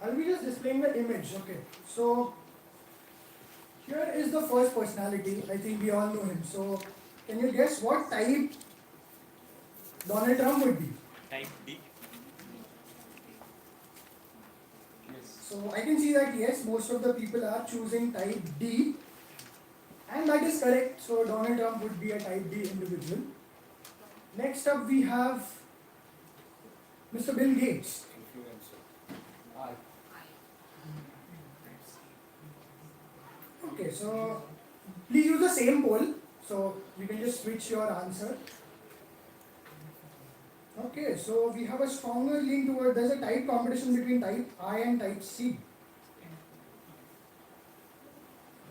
I'll be just displaying the image. Okay. So here is the first personality. I think we all know him. So can you guess what type Donald Trump would be? Type D. So I can see that yes, most of the people are choosing type D, and that is correct. So Donald Trump would be a type D individual. Next up we have Mr. Bill Gates. Okay, so please use the same poll, so you can just switch your answer. Okay, so we have a stronger lean toward, there's a type competition between type I and type C.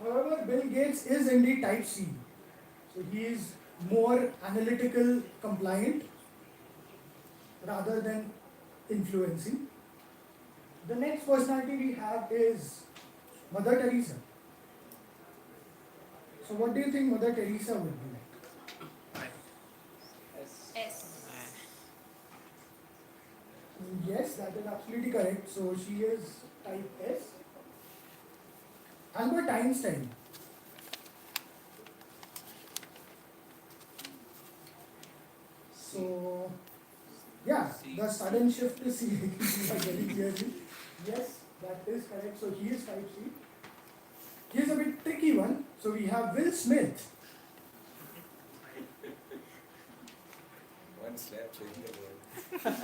However, Bill Gates is indeed type C. So he is more analytical, compliant, rather than influencing. The next personality we have is Mother Teresa. So what do you think Mother Teresa would be like? S. Yes, that is absolutely correct. So she is type S. Albert Einstein. So, yeah, the sudden shift to C very clearly. Yes, that is correct. So he is type C. Here's a bit tricky one. So we have Will Smith. One slap changed the world.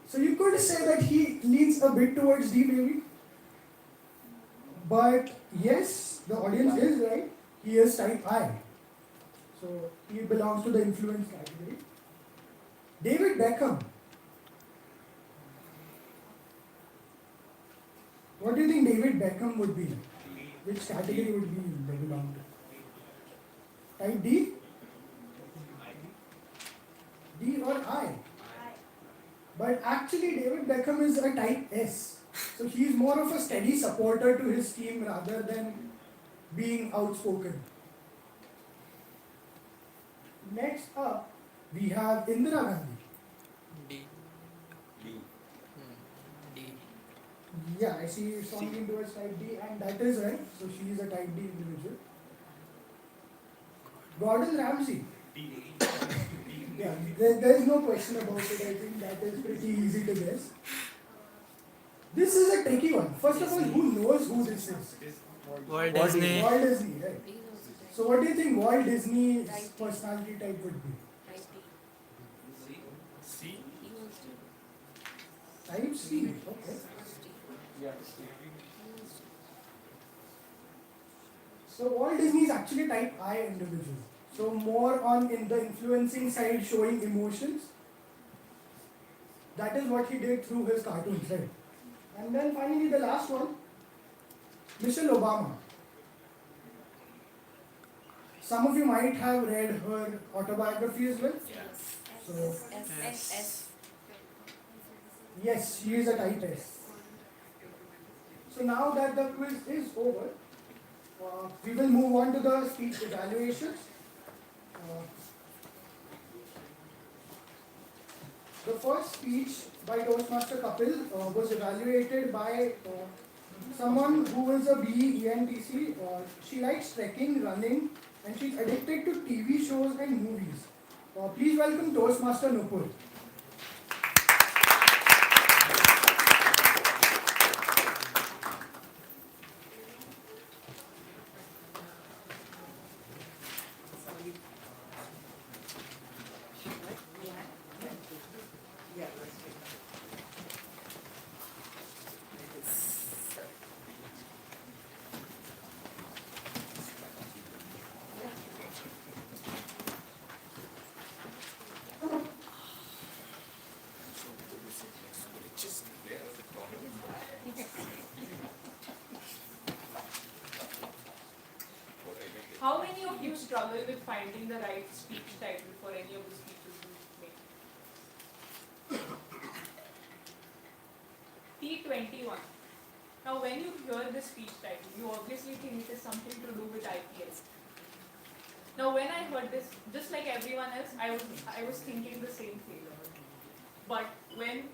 So you could say that he leans a bit towards D maybe. But yes, the audience is right. He is type I. So he belongs to the influence category. David Beckham. What do you think David Beckham would be like? Which category would he belong to? Type D? D or I? But actually David Beckham is a type S. So he is more of a steady supporter to his team rather than being outspoken. Next up, we have Indira Gandhi. D. D. D. Yeah, I see strongly towards type D, and that is right. So she is a type D individual. Gordon Ramsay. D. Yeah, there is no question about it. I think that is pretty easy to guess. This is a tricky one. First of all, who knows who this is? Walt Disney. Walt Disney, right? So what do you think Walt Disney's personality type would be? Type D. C. Type C, okay. Yeah. So Walt Disney is actually type I individual. So more on in the influencing side, showing emotions. That is what he did through his cartoons, right? And then finally the last one, Michelle Obama. Some of you might have read her autobiography as well. Yes. So S. yes, she is a type S. So now that the quiz is over, we will move on to the speech evaluations. The first speech by Toastmaster Kapil was evaluated by someone who is a BE ENTC. She likes trekking, running, and she's addicted to TV shows and movies. Please welcome Toastmaster Nupur. How many of you struggle with finding the right speech title for any of the speeches you make? T21. Now when you hear the speech title, you obviously think it is something to do with IPS. Now when I heard this, just like everyone else, I was thinking the same thing. But when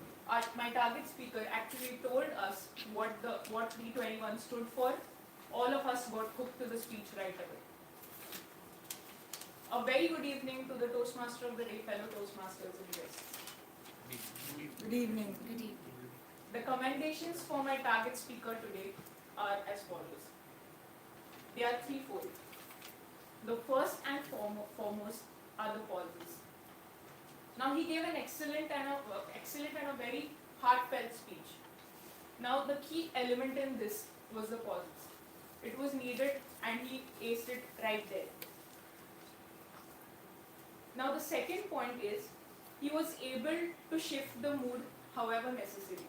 my target speaker actually told us what T21 stood for, all of us got hooked to the speech right away. A very good evening to the Toastmaster of the Day, fellow Toastmasters and guests. Good evening. Good evening. The commendations for my target speaker today are as follows. They are threefold. The first and foremost are the pauses. Now he gave an excellent and a very heartfelt speech. Now the key element in this was the pauses. It was needed and he aced it right there. Now the second point is, he was able to shift the mood however necessary.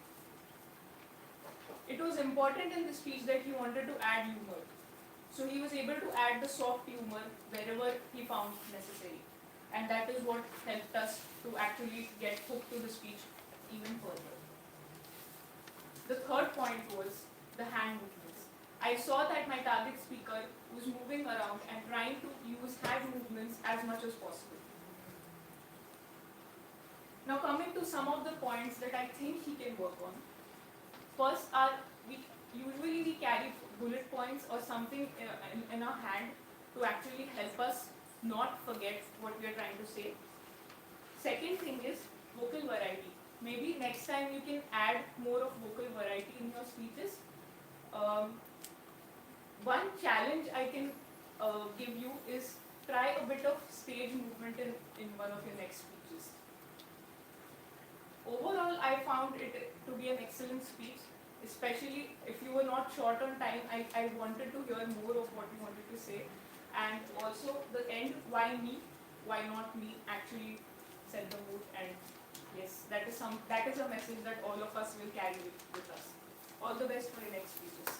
It was important in the speech that he wanted to add humor. So he was able to add the soft humor wherever he found necessary. And that is what helped us to actually get hooked to the speech even further. The third point was the hand movements. I saw that my target speaker was moving around and trying to use hand movements as much as possible. Now coming to some of the points that I think he can work on. First are, usually we carry bullet points or something in our hand to actually help us not forget what we are trying to say. Second thing is vocal variety. Maybe next time you can add more of vocal variety in your speeches. One challenge I can give you is try a bit of stage movement in one of your next speeches. Overall, I found it to be an excellent speech, especially if you were not short on time. I wanted to hear more of what you wanted to say. And also the end, why me, why not me, actually set the mood. And yes, that is a message that all of us will carry with us. All the best for your next speeches.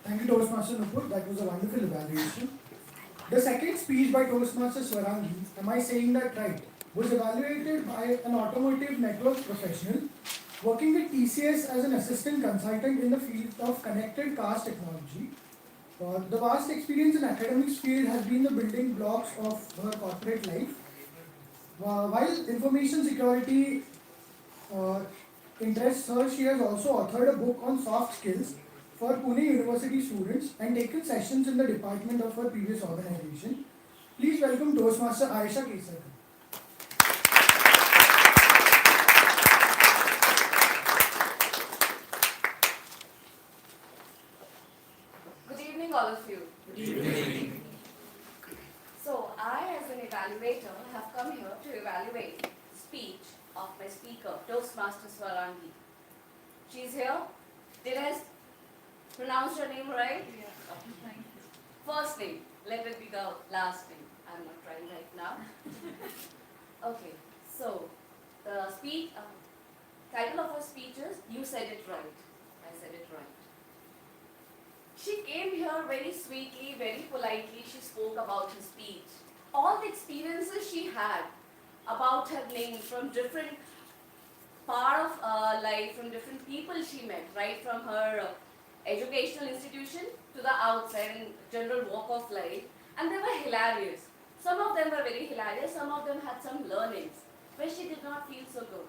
Thank you, Toastmaster Nupur. That was a wonderful evaluation. The second speech by Toastmaster Swarangi, am I saying that right, was evaluated by an automotive network professional working with TCS as an assistant consultant in the field of connected cars technology. The vast experience in academics field has been the building blocks of her corporate life. While information security interests her, she has also authored a book on soft skills for Pune University students and taken sessions in the department of her previous organization. Please welcome Toastmaster Aisha Kesar. Good evening, all of you. Good evening. So, I, as an evaluator, have come here to evaluate speech of my speaker, Toastmaster Swarangi. She's here. Did I pronounce your name right? Yeah. First name. Let it be the last name. I'm not trying right now. Okay. So, the speech, title of her speech is You Said It Right. I said it right. She came here very sweetly, very politely. She spoke about her speech. All the experiences she had about her name from different part of life, from different people she met, right from her educational institution to the outside and general walk of life, and they were hilarious. Some of them were very hilarious, some of them had some learnings where she did not feel so good.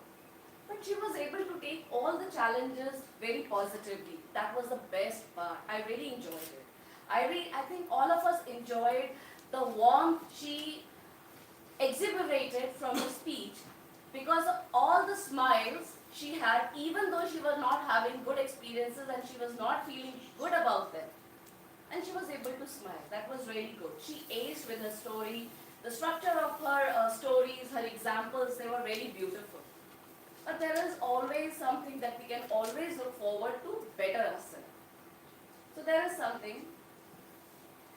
But she was able to take all the challenges very positively. That was the best part. I really enjoyed it. I think all of us enjoyed the warmth she exhiberated from her speech because of all the smiles she had, even though she was not having good experiences and she was not feeling good about them. And she was able to smile. That was really good. She aced with her story. The structure of her stories, her examples, they were really beautiful. But there is always something that we can always look forward to better ourselves. So there is something.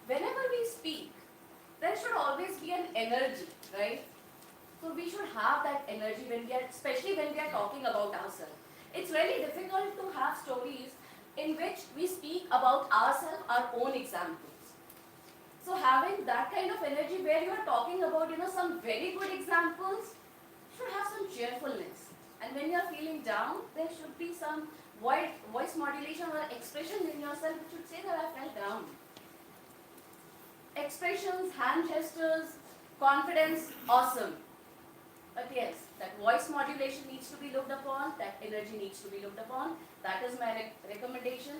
Whenever we speak, there should always be an energy, right? So we should have that energy when we are, especially when we are talking about ourselves. It's really difficult to have stories in which we speak about ourselves, our own examples. So having that kind of energy where you are talking about, some very good examples, should have some cheerfulness. And when you are feeling down, there should be some voice modulation or expression in yourself which should say that I felt down. Expressions, hand gestures, confidence, awesome. But yes, that voice modulation needs to be looked upon, that energy needs to be looked upon. That is my recommendation.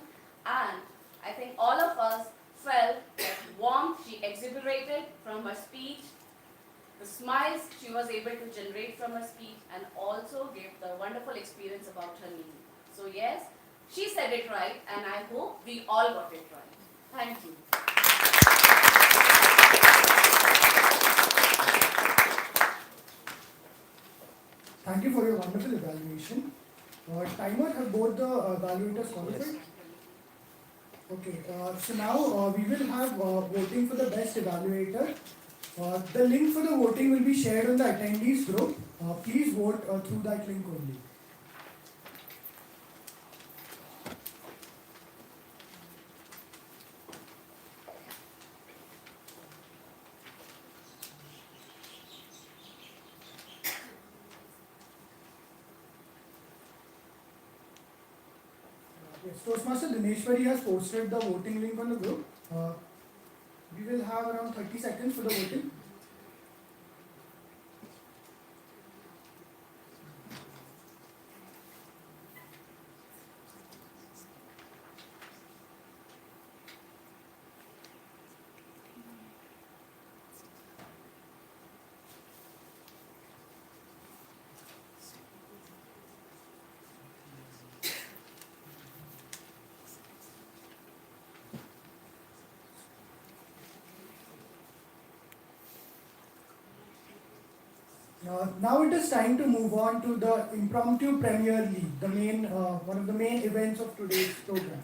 And I think all of us felt that warmth she exhiberated from her speech, the smiles she was able to generate from her speech, and also gave the wonderful experience about her knee. So yes, she said it right, and I hope we all got it right. Thank you. Thank you for your wonderful evaluation. Timer, have both the evaluators qualified? Okay, so now we will have voting for the best evaluator. The link for the voting will be shared on the attendees group. Please vote through that link only. Yes, Toastmaster Dineshwari has posted the voting link on the group. We will have around 30 seconds for the voting. Now it is time to move on to the impromptu Premier League, the one of the main events of today's program.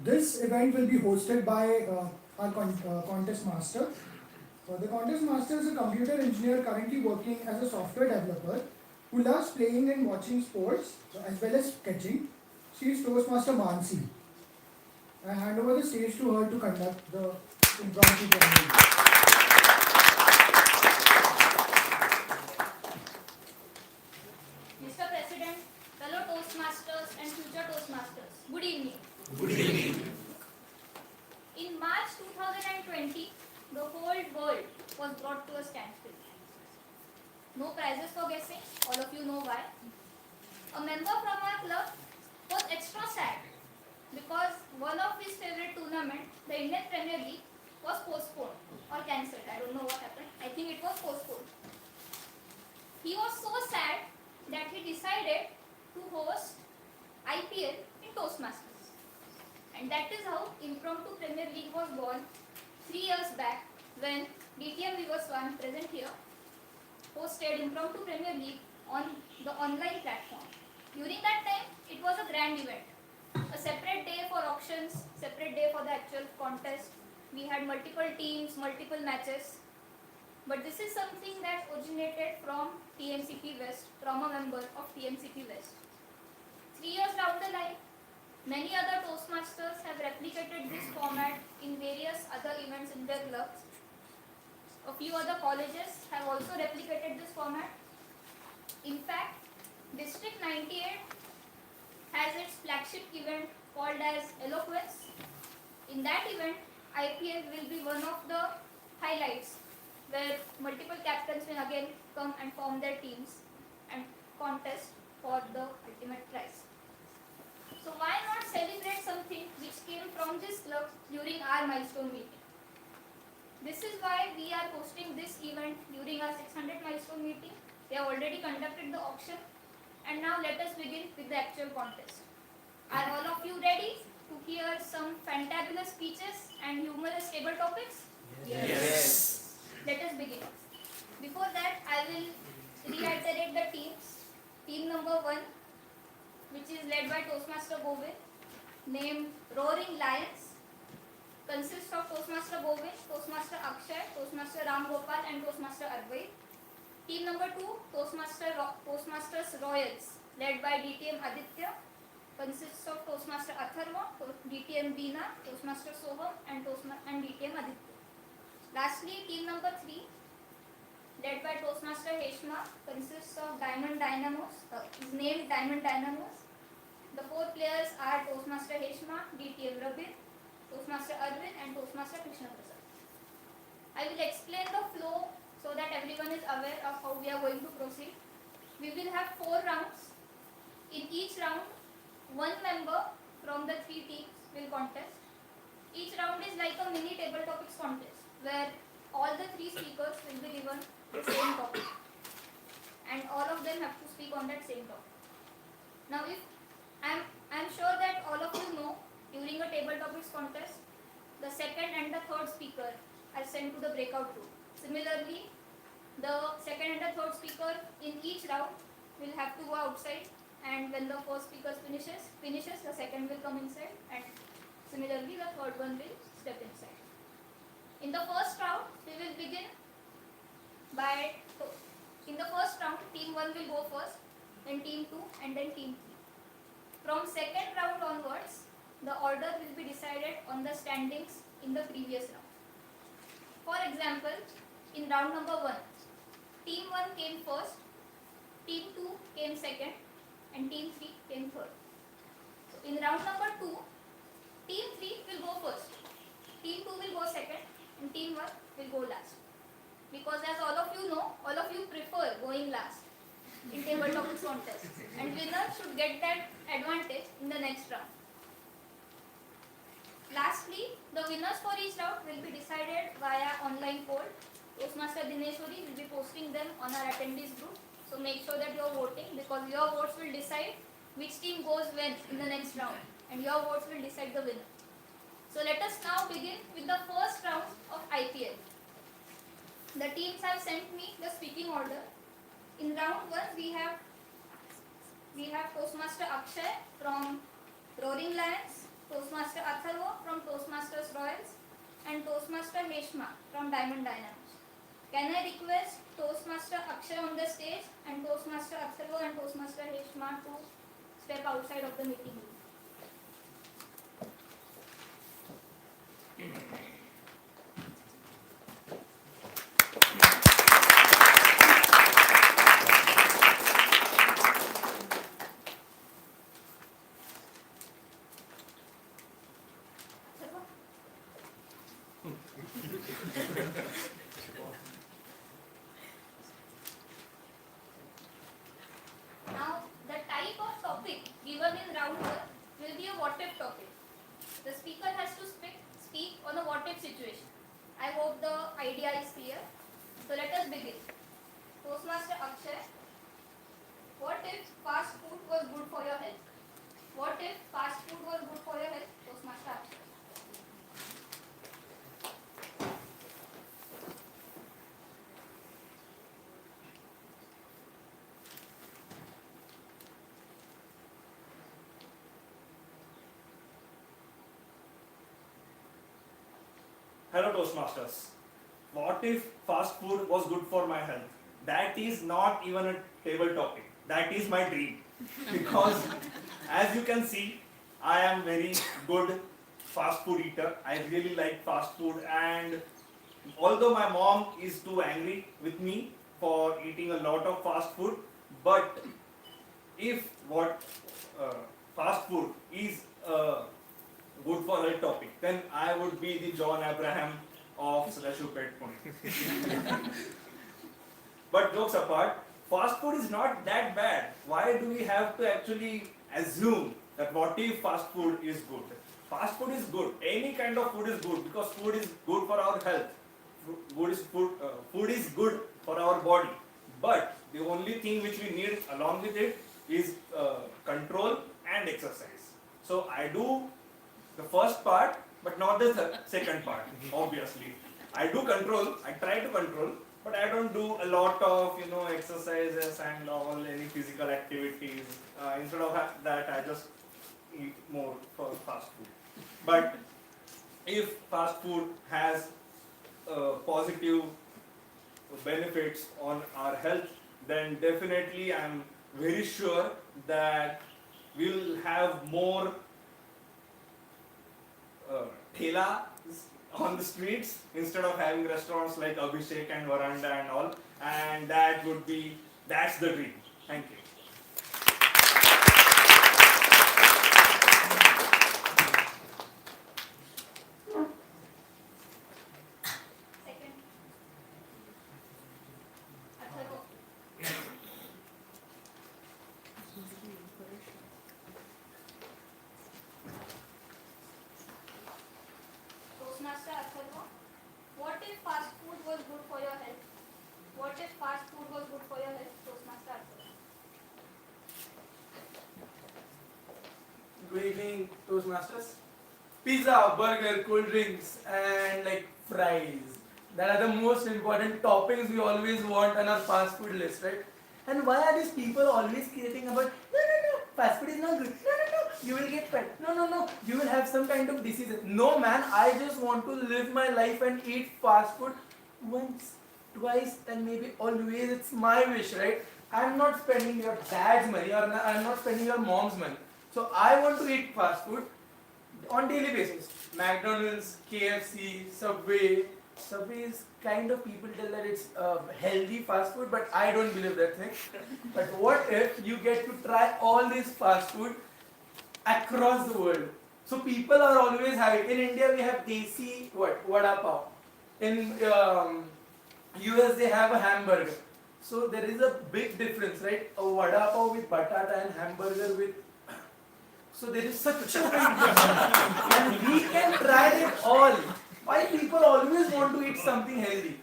This event will be hosted by our contest master. The contest master is a computer engineer currently working as a software developer who loves playing and watching sports as well as sketching. She is Toastmaster Mansi. I hand over the stage to her to conduct the impromptu Premier League. Mr. President, fellow Toastmasters and future Toastmasters, good evening. Good evening. In March 2020, the whole world was brought to a standstill. No prizes for guessing, all of you know why. A member from our club was extra sad because one of his favorite tournaments, the Indian Premier League, was postponed or cancelled. I don't know what happened. I think it was postponed. He was so sad that he decided to host IPL in Toastmasters. And that is how Impromptu Premier League was born 3 years back when DTM Viewers One, present here, hosted Impromptu Premier League on the online platform. During that time, it was a grand event. A separate day for auctions, separate day for the actual contest. We had multiple teams, multiple matches. But this is something that originated from TMCP West, from a member of TMCP West. 3 years down the line, many other Toastmasters have replicated this format in various other events in their clubs. A few other colleges have also replicated this format. In fact, District 98 has its flagship event called as Eloquence. In that event, IPL will be one of the highlights, where multiple captains will again come and form their teams and contest for the ultimate prize. So why not celebrate something which came from this club during our milestone meeting? This is why we are hosting this event during our 600 milestone meeting. We have already conducted the auction, and now let us begin with the actual contest. Are all of you ready to hear some fantabulous speeches and humorous table topics? Yes. Let us begin. Before that, I will reiterate the teams. Team number 1, which is led by Toastmaster Govind, named Roaring Lions, consists of Toastmaster Govind, Toastmaster Akshay, Toastmaster Ram Gopal, and Toastmaster Advait. Team number 2, Toastmasters Royals, led by DTM Aditya, consists of Toastmaster Atharva, DTM Veena, Toastmaster Soham, and DTM Aditya. Lastly, team number 3, led by Toastmaster Heshma, consists of Diamond Dynamos, is named Diamond Dynamos. The 4 players are Toastmaster Heshma, DTM Rabin, Toastmaster Arvind, and Toastmaster Krishna Prasad. I will explain the flow so that everyone is aware of how we are going to proceed. We will have 4 rounds. In each round, 1 member from the 3 teams will contest. Each round is like a mini table topics contest where all the 3 speakers will be given the same topic and all of them have to speak on that same topic. Now, if I'm sure that all of you know, during a table topics contest, the second and the third speaker are sent to the breakout room. Similarly, the second and the third speaker in each round will have to go outside, and when the first speaker finishes, the second will come inside, and similarly the third one will step inside. In the first round, we will begin by, in the first round, team 1 will go first, then team 2, and then team 3. From second round onwards, the order will be decided on the standings in the previous round. For example, in round number 1, team 1 came first, team 2 came second, and team 3 came third. So in round number 2, team 3 will go first, team 2 will go second, and team 1 will go last. Because as all of you know, all of you prefer going last in table topics contest, and winner should get that advantage in the next round. Lastly, the winners for each round will be decided via online poll. Toastmaster Dineshwari will be posting them on our attendees group. So make sure that you are voting, because your votes will decide which team goes when in the next round, and your votes will decide the winner. So let us now begin with the first round of IPL. The teams have sent me the speaking order. In round 1, we have Toastmaster Akshay from Roaring Lions, Toastmaster Atharva from Toastmasters Royals, and Toastmaster Heshma from Diamond Dynamos. Can I request Toastmaster Akshay on the stage and Toastmaster Atharva and Toastmaster Heshma to step outside of the meeting room? Now, the type of topic given in round 1 will be a what if topic. The speaker has to speak on a what if situation. I hope the idea is clear. So let us begin. Toastmaster Akshay, what if fast food was good for your health? What if fast food was good for your health? Toastmaster Akshay. Hello Toastmasters. What if fast food was good for my health? That is not even a table topic. That is my dream. Because as you can see, I am very good fast food eater. I really like fast food, and although my mom is too angry with me for eating a lot of fast food, but if fast food is good for a topic, then I would be the John Abraham of Sulashupet, Pune. But jokes apart, fast food is not that bad. Why do we have to actually assume that what if fast food is good? Fast food is good. Any kind of food is good because food is good for our health. Food is good for our body. But the only thing which we need along with it is control and exercise. So I do the first part, but not the second part, obviously. I do control, I try to control, but I don't do a lot of exercises and all any physical activities. Instead of that, I just eat more for fast food. But if fast food has positive benefits on our health, then definitely I'm very sure that we'll have more thelas on the streets instead of having restaurants like Abhishek and Varanda and all, and that's the dream. Thank you. Second. Atharva. Toastmaster Atharva. What if fast food was good for your health? What if fast food was good for your health? Toastmaster Atharva. Good evening, Toastmasters. Pizza, burger, cold drinks, and like fries. That are the most important toppings we always want on our fast food list, right? And why are these people always creating about no, fast food is not good. No, you will get fat. No, you will have some kind of disease. No man, I just want to live my life and eat fast food once, twice, and maybe always. It's my wish, right? I'm not spending your dad's money or I'm not spending your mom's money. So I want to eat fast food on daily basis. McDonald's, KFC, Subway. Subway is kind of people tell that it's healthy fast food, but I don't believe that thing. But what if you get to try all this fast food across the world? So people are always having. In India we have desi vada pav. In US they have a hamburger. So there is a big difference, right? A vada pav with batata and hamburger with. So there is such a big difference. And we can try it all. Why people always want to eat something healthy?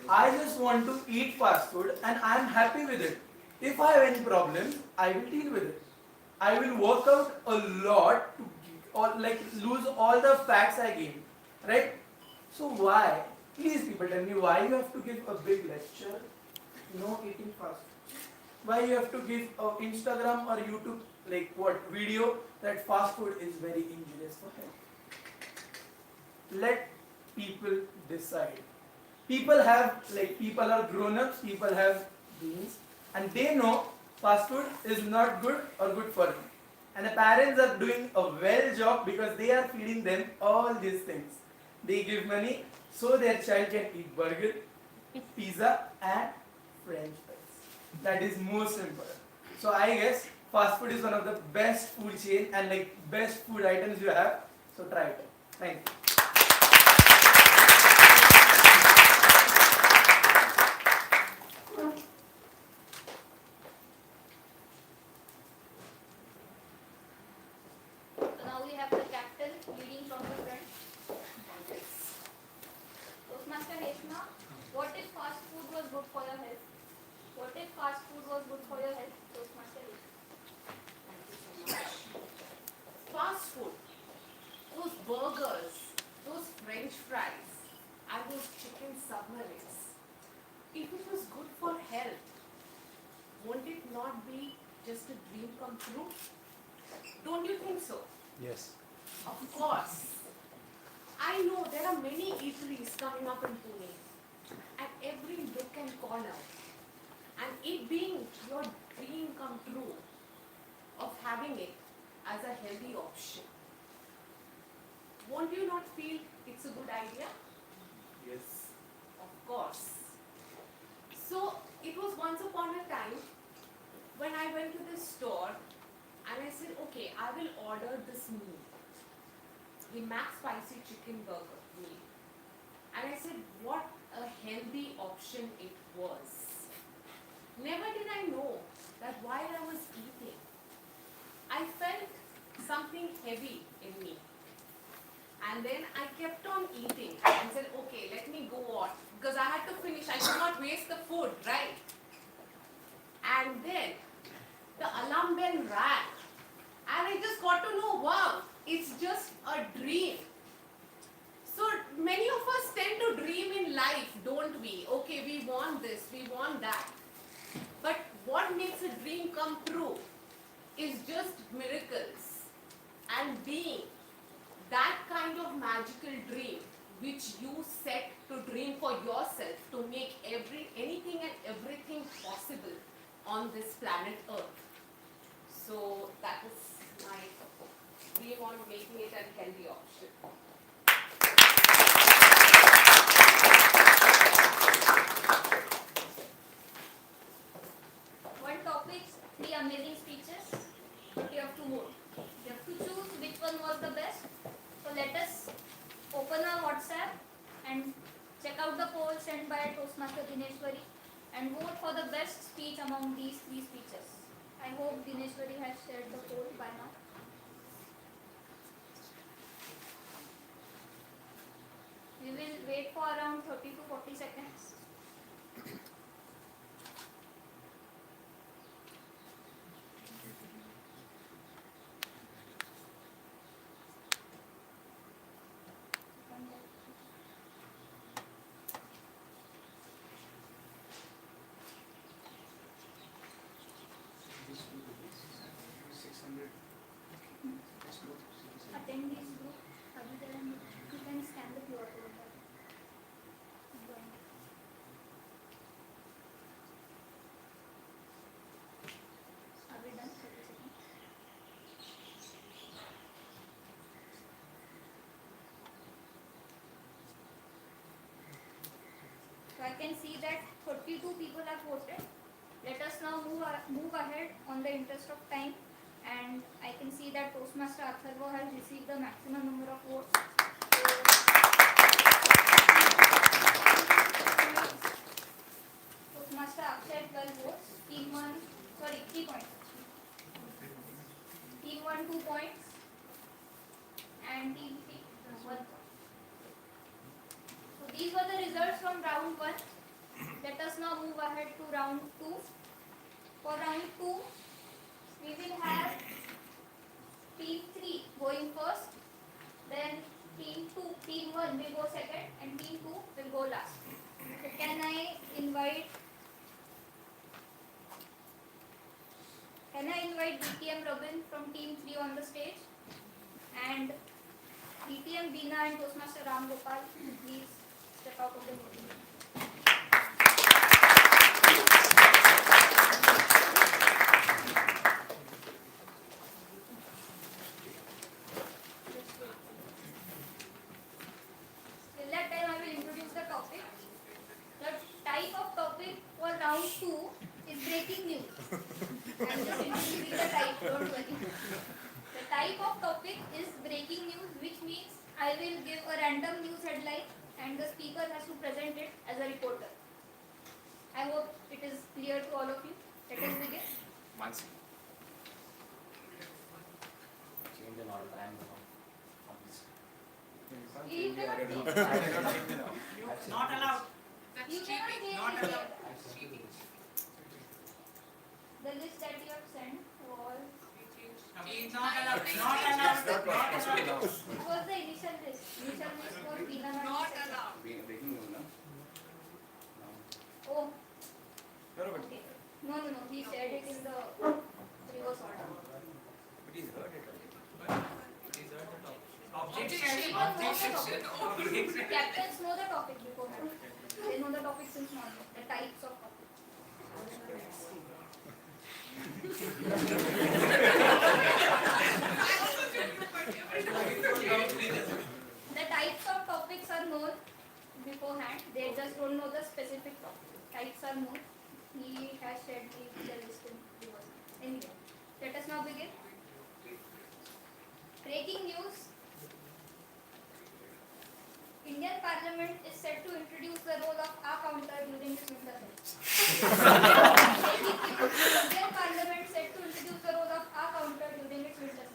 I just want to eat fast food and I am happy with it. If I have any problems, I will deal with it. I will work out a lot to lose all the fats I gain. Right? So why? Please people tell me why you have to give a big lecture, no eating fast food. Why you have to give Instagram or YouTube video that fast food is very injurious for health. Let people decide. People are grown-ups, people have brains, and they know fast food is not good or good for them. And the parents are doing a well job because they are feeding them all these things. They give money so their child can eat burger, pizza, and French fries. That is most important. So I guess fast food is one of the best food chain and best food items you have. So try it. Thank you. So now we have the captain leading from the front. Toastmaster Reshma, what if fast food was good for your health? What if fast food was good for your health? Toastmaster Reshma. Fast food, those burgers, those French fries, and those chicken submarines. If it was good for health, won't it not be just a dream come true? Don't you think so? Yes. Of course. I know there are many eateries coming up in Pune at every nook and corner. And it being your dream come true of having it as a healthy option, won't you not feel it's a good idea? Yes. Of course. So it was once upon a time when I went to this store and I said, okay, I will order this meal, the Mac Spicy Chicken Burger meal. And I said, what a healthy option it was. Never did I know that while I was eating, I felt something heavy in me. And then I kept on eating and said, okay, let me go on. Because I had to finish, I could not waste the food, right? And then the alarm bell rang. And I just got to know, wow, it's just a dream. So many of us tend to dream in life, don't we? Okay, we want this, we want that. But what makes a dream come true is just miracles. And being that kind of magical dream which you set to dream for yourself to make anything and everything possible on this planet Earth. So that is my dream on making it a healthy option. One topic, 3 amazing speeches, but you have 2 more. You have to choose which one was the best. So let us open our WhatsApp and check out the poll sent by Toastmaster Dineshwari and vote for the best speech among these 3 speeches. I hope Dineshwari has shared the poll by now. We will wait for around 30 to 40 seconds. Attendees group, you can scan the QR code. Are we done? 30 seconds. So I can see that 32 people have voted. Let us now move ahead on the interest of time. And I can see that Toastmaster Atharva has received the maximum number of votes. Toastmaster Akshay 12 votes. Team 1, 3 points. Team 1 2 points. And team 3 1 point. So these were the results from round 1. Let us now move ahead to round 2. For round 2, we will have team 3 going first, then team 1 will go second, and team 2 will go last. So can I invite DTM Robin from team 3 on the stage, and DTM Beena and Toastmaster Ram Gopal, please step out of the meeting. Till that time, I will introduce the topic. The type of topic for round 2 is breaking news. I am just introducing the type, don't worry. The type of topic is breaking news, which means I will give a random news headline and the speaker has to present it as a reporter. I hope it is clear to all of you. Let us begin. One second. Change the model. I am You cannot Not allowed. You cannot change Not it. allowed. The list that you have sent was Not allowed. Not allowed. Not allowed. it was the initial list. Initial list was Veena Ma'am. Not allowed. Breaking news, no? Oh, No, but okay. No. He shared it in the reverse order. he's heard it already. Objection. Captains know the topic beforehand. They know the topic since morning. The types of topics. The types of topics are known beforehand. They just don't know the specific topic. Types are known. He has shared the list in reverse. Anyway, let us now begin. Breaking news. Indian Parliament Parliament is set to introduce the role of our counter during its winter session. Indian Parliament set to introduce the role of our counter during its winter session.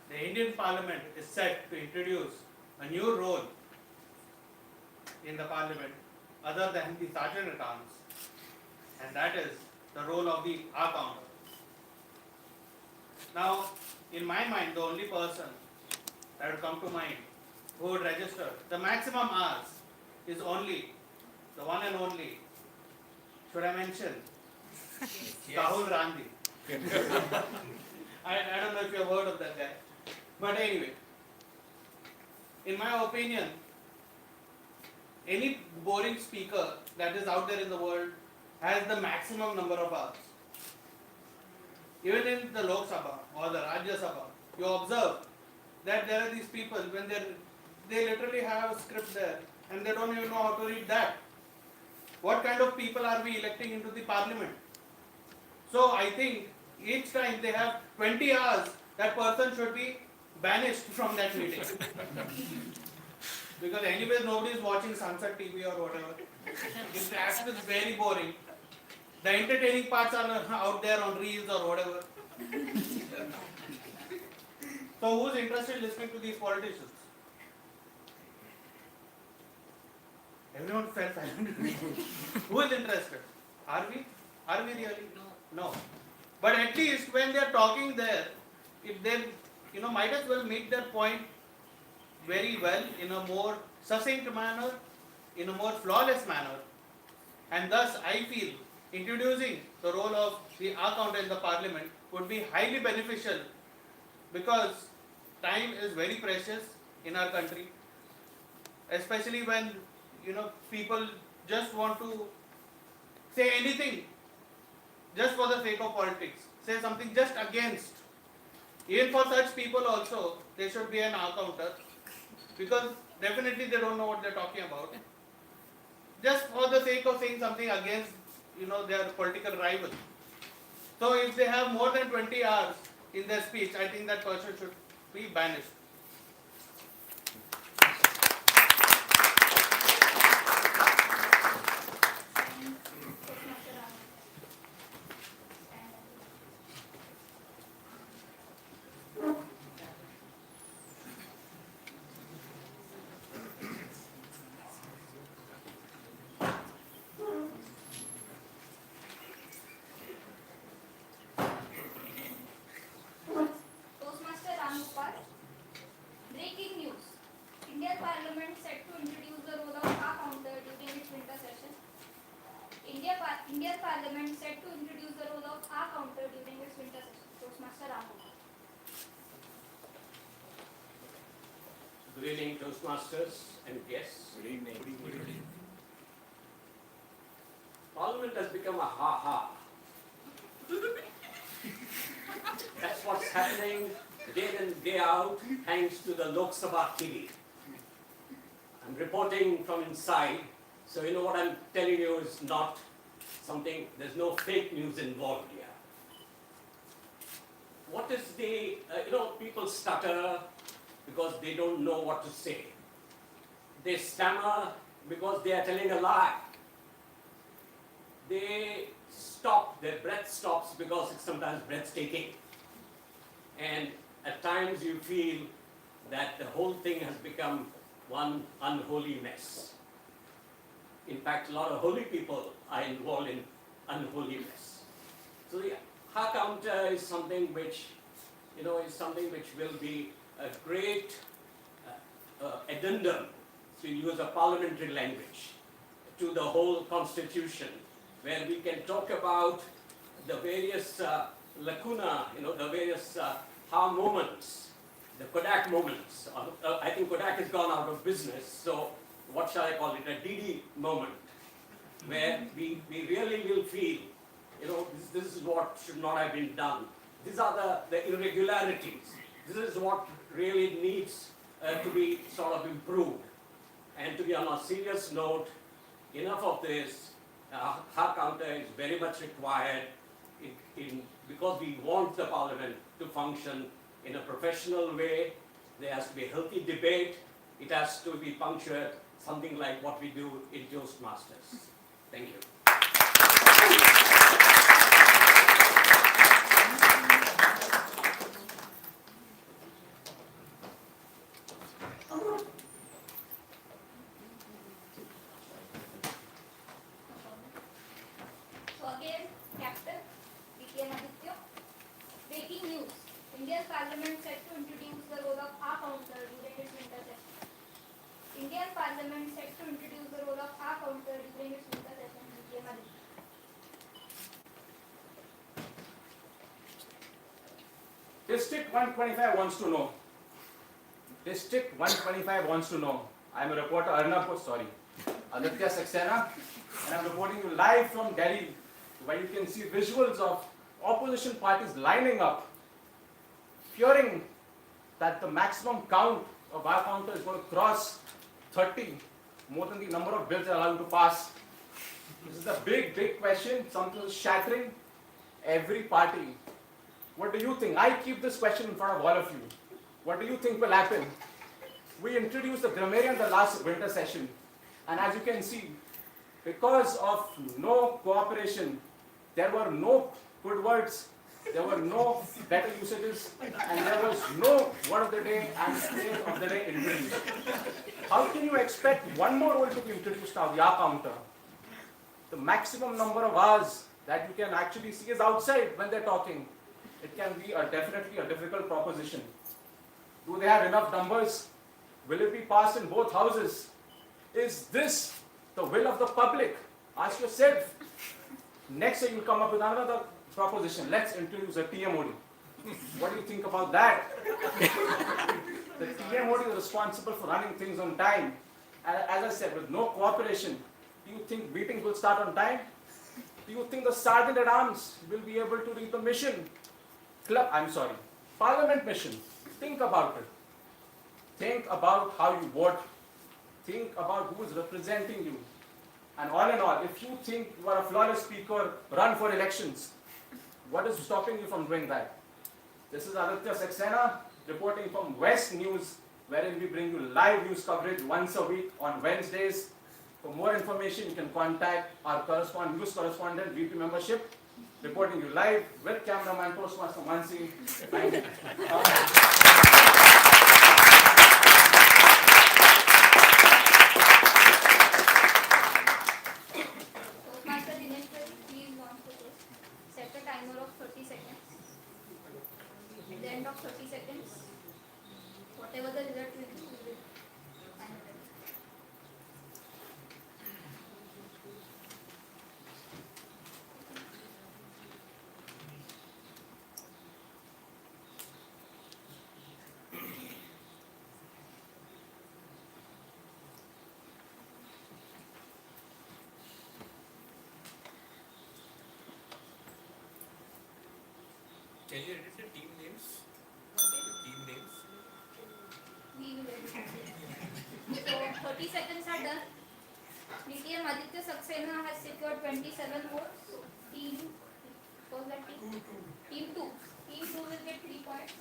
The Indian Parliament is set to introduce a new role in the Parliament other than the Sergeant at Arms, and that is the role of the R-counter. Now, in my mind, the only person that would come to mind who would register the maximum hours is only the one and only, should I mention, Rahul Gandhi. I don't know if you have heard of that guy. But anyway, in my opinion, any boring speaker that is out there in the world has the maximum number of hours. Even in the Lok Sabha or the Rajya Sabha, you observe that there are these people when they literally have a script there and they don't even know how to read that. What kind of people are we electing into the parliament? So I think each time they have 20 hours, that person should be banished from that meeting. Because anyways nobody is watching Sunset TV or whatever. It is very boring. The entertaining parts are out there on reels or whatever. So who's interested in listening to these politicians? Everyone felt silent. Who is interested? Are we? Are we really? No. But at least when they are talking there, if they might as well make their point very well in a more succinct manner, in a more flawless manner. And thus I feel introducing the role of the R-counter in the parliament would be highly beneficial, because time is very precious in our country, especially when people just want to say anything just for the sake of politics, say something just against. Even for such people also, there should be an R-counter, because definitely they don't know what they're talking about. Just for the sake of saying something against, their political rival. So if they have more than 20 hours in their speech, I think that person should be banished. Breaking news. Indian Parliament set to introduce the role of R-counter during its winter session. Indian Parliament set to introduce the role of R-counter during its winter session. Toastmaster Ram. Good evening, Toastmasters and guests. Good evening. Good evening. Parliament has become a ha-ha. That's what's happening day in, day out, thanks to the Lok Sabha TV. I'm reporting from inside, so what I'm telling you is not something, there's no fake news involved here. What is the, people stutter because they don't know what to say. They stammer because they are telling a lie. They stop, their breath stops because it's sometimes breathtaking. And at times you feel that the whole thing has become one unholy mess. In fact, a lot of holy people are involved in unholiness. So the R-counter is something which, will be a great addendum, to use a parliamentary language, to the whole constitution, where we can talk about the various lacuna, the various harm moments, the Kodak moments. I think Kodak has gone out of business, so what shall I call it, a DD moment, where we really will feel, this is what should not have been done. These are the irregularities This is what really needs to be sort of improved. And to be on a serious note, enough of this. Our counter is very much required because we want the Parliament to function in a professional way. There has to be a healthy debate. It has to be punctured, something like what we do in Toastmasters. Thank you. So again, Captain TM Aditya. Breaking news. Indian Parliament set to introduce the role of our counter during its winter session. Indian Parliament set to introduce the role of our counter during its winter session. TM Aditya. District 125 wants to know. District 125 wants to know. I am a reporter, Aditya Saxena, and I am reporting you live from Delhi, where you can see visuals of opposition parties lining up, fearing that the maximum count of our counter is going to cross 30, more than the number of bills allowed to pass. This is the big, big question, something is shattering every party. What do you think? I keep this question in front of all of you. What do you think will happen? We introduced the grammarian in the last winter session, and as you can see, because of no cooperation, there were no good words, there were no better usages, and there was no word of the day and phrase of the day introduced. How can you expect one more word to be introduced now, the R counter? The maximum number of hours that you can actually see is outside when they're talking. It can be definitely a difficult proposition. Do they have enough numbers? Will it be passed in both houses? Is this the will of the public? Ask yourself. Next year you'll come up with another proposition. Let's introduce a TMOD. What do you think about that? The TMOD is responsible for running things on time. And as I said, with no cooperation, do you think meetings will start on time? Do you think the Sergeant at Arms will be able to read the mission? Parliament mission. Think about it. Think about how you vote. Think about who is representing you. And all in all, if you think you are a flawless speaker, run for elections. What is stopping you from doing that? This is Aditya Saxena reporting from West News, wherein we bring you live news coverage once a week on Wednesdays. For more information, you can contact our news correspondent, VP membership, reporting you live with cameraman Toastmaster Mansi. Thank you. Toastmaster Dinesh, please launch the toast. Set a timer of 30 seconds. At the end of 30 seconds, whatever the result will be, we will finalize. Can you edit the team names? Team names? We will edit it. So 30 seconds are done. TM Aditya Saxena has secured 27 votes. Team, what was that team? Team 2. Team 2 will get 3 points.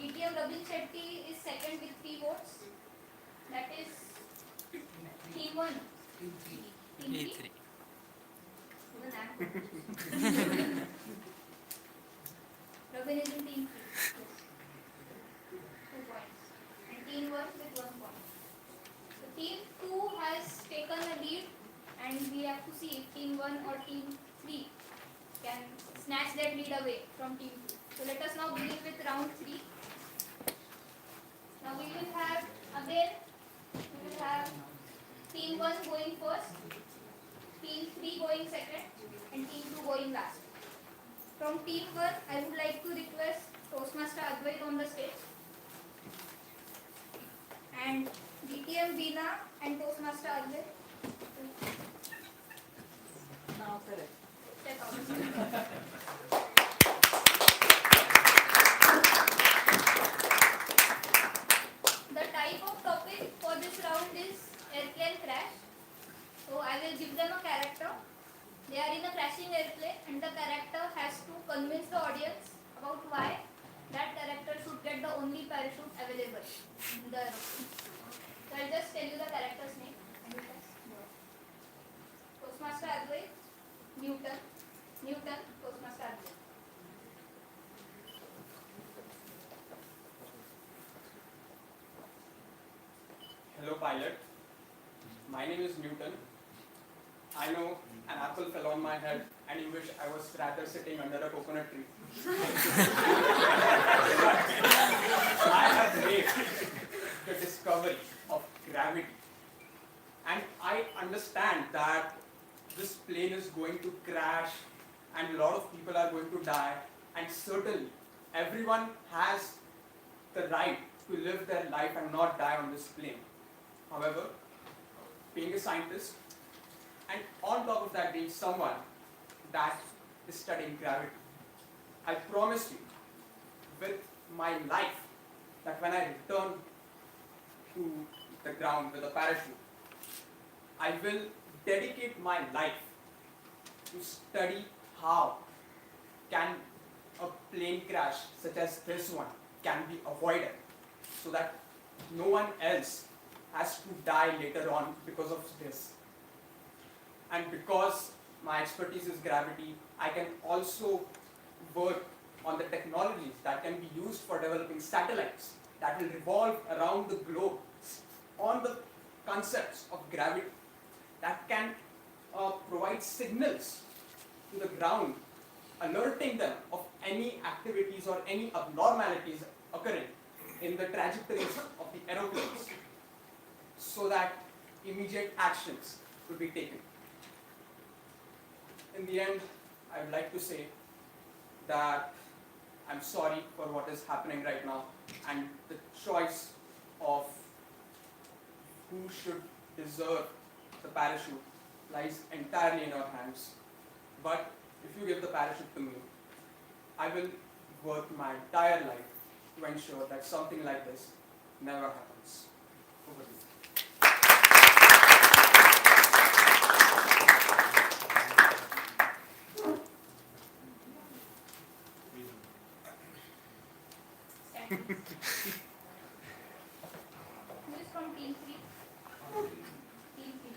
DTM Rabin Shetty is second with 3 votes. That is Team 1. Team 3. Even I'm Rabin is in Team 3. Yes. 2 points. And Team 1 with 1 point. So Team 2 has taken a lead, and we have to see if Team 1 or Team 3 can snatch that lead away from Team 2. So let us now begin with round 3. Now we will have Team 1 going first, Team 3 going second, and Team 2 going last. From Team 1, I would like to request Toastmaster Advait on the stage, and DTM Veena and Toastmaster Advait. Now correct. Step out. will give them a character. They are in a crashing airplane and the character has to convince the audience about why that character should get the only parachute available in the aeroplane. So I'll just tell you the character's name and you can go. Toastmaster Advait, Newton, Toastmaster Advait. Hello pilot, my name is Newton. I know an apple fell on my head and you wish I was rather sitting under a coconut tree. I have made the discovery of gravity and I understand that this plane is going to crash and a lot of people are going to die, and certainly everyone has the right to live their life and not die on this plane. However, being a scientist and on top of that being someone that is studying gravity, I promise you with my life that when I return to the ground with a parachute, I will dedicate my life to study how can a plane crash such as this one can be avoided so that no one else has to die later on because of this. And because my expertise is gravity, I can also work on the technologies that can be used for developing satellites that will revolve around the globe on the concepts of gravity that can provide signals to the ground, alerting them of any activities or any abnormalities occurring in the trajectories of the aeroplanes, so that immediate actions could be taken. In the end, I would like to say that I'm sorry for what is happening right now, and the choice of who should deserve the parachute lies entirely in your hands. But if you give the parachute to me, I will work my entire life to ensure that something like this never happens. Over to you. Who is from team 3? Team 3.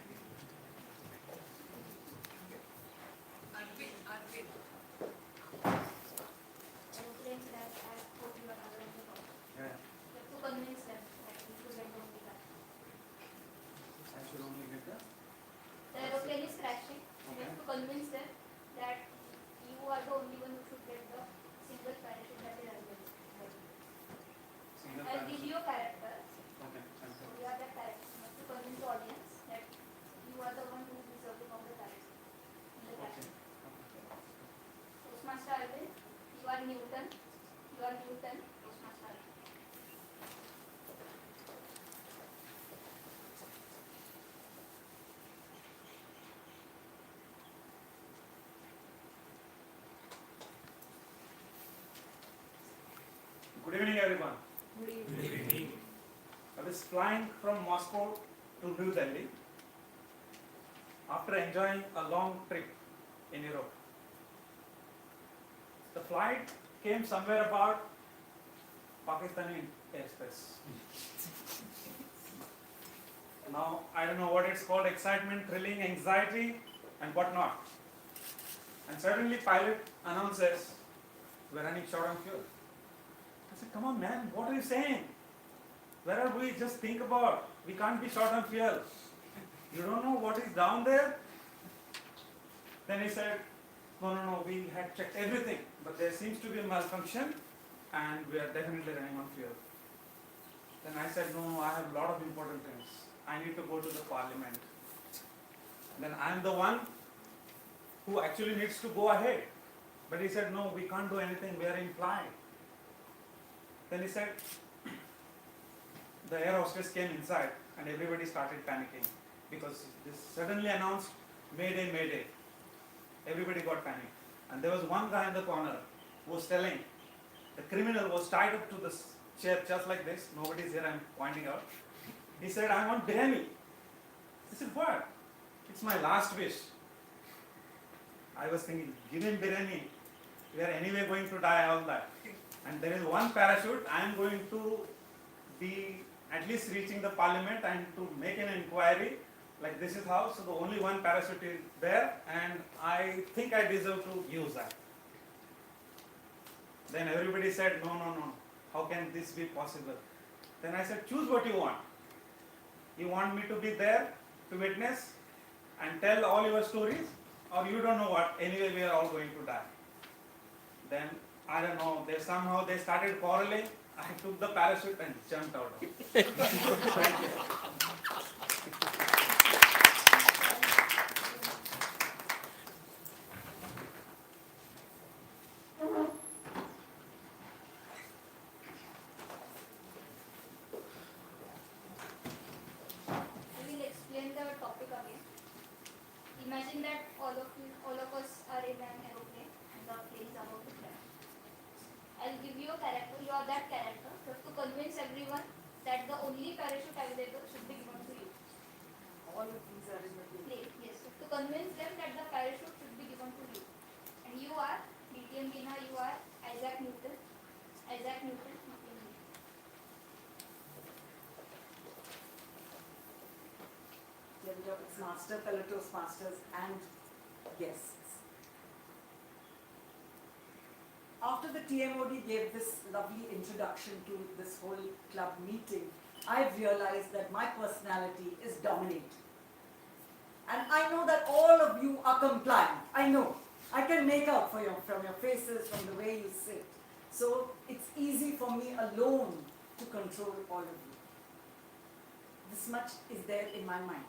Aeroplane crash, I hope you are aware of the problem. Yeah. You have to convince them that you should get only that. I should only get that. The aeroplane is crashing. You have to convince them that you are the only one who should get the single parachute that is available. I'll give you a character. Okay, thank you. You are that character. You have to convince the audience that you are the one who is deserving of the parachute. In the character. Toastmaster Arvind, you are Newton. You are Newton. Toastmaster Arvind. Good evening, everyone. Good evening. I was flying from Moscow to New Delhi after enjoying a long trip in Europe. The flight came somewhere about Pakistani airspace. Now, I don't know what it's called, excitement, thrilling, anxiety, and whatnot. And suddenly pilot announces, we're running short on fuel. I said, come on man, what are you saying? Where are we? Just think about, we can't be short on fuel. You don't know what is down there? Then he said, no, we had checked everything, but there seems to be a malfunction and we are definitely running on fuel. Then I said, no, I have a lot of important things. I need to go to the parliament. Then I am the one who actually needs to go ahead. But he said, no, we can't do anything, we are in flight. Then he said, the air hostess came inside and everybody started panicking because this suddenly announced, Mayday, Mayday. Everybody got panicked. And there was one guy in the corner who was telling, the criminal was tied up to the chair just like this. Nobody's here, I'm pointing out. He said, I want biryani. I said, what? He it's my last wish. I was thinking, give him biryani. We are anyway going to die, all that. And there is one parachute. I am going to be at least reaching the parliament and to make an inquiry. Like this is how. So the only one parachute is there, and I think I deserve to use that. Then everybody said, no, no, no. How can this be possible? Then I said, choose what you want. You want me to be there to witness and tell all your stories, or you don't know what, anyway we are all going to die. Then, I don't know, somehow they started quarreling. I took the parachute and jumped out of it. Thank you. We will explain the topic again. Imagine that all of us are in an aeroplane and the plane is about to crash. I'll give you a character. You are that character. You have to convince everyone that the only parachute available should be given to you. All of these are in the Plane, yes. You have to convince them that the parachute should be given to you. And you are DTM Bina. You are Isaac Newton. Isaac Newton. DTM Bina. It's master, fellow Toastmasters and guests. After the TMOD gave this lovely introduction to this whole club meeting, I've realized that my personality is dominating. And I know that all of you are compliant. I know. I can make out from your faces, from the way you sit. So it's easy for me alone to control all of you. This much is there in my mind.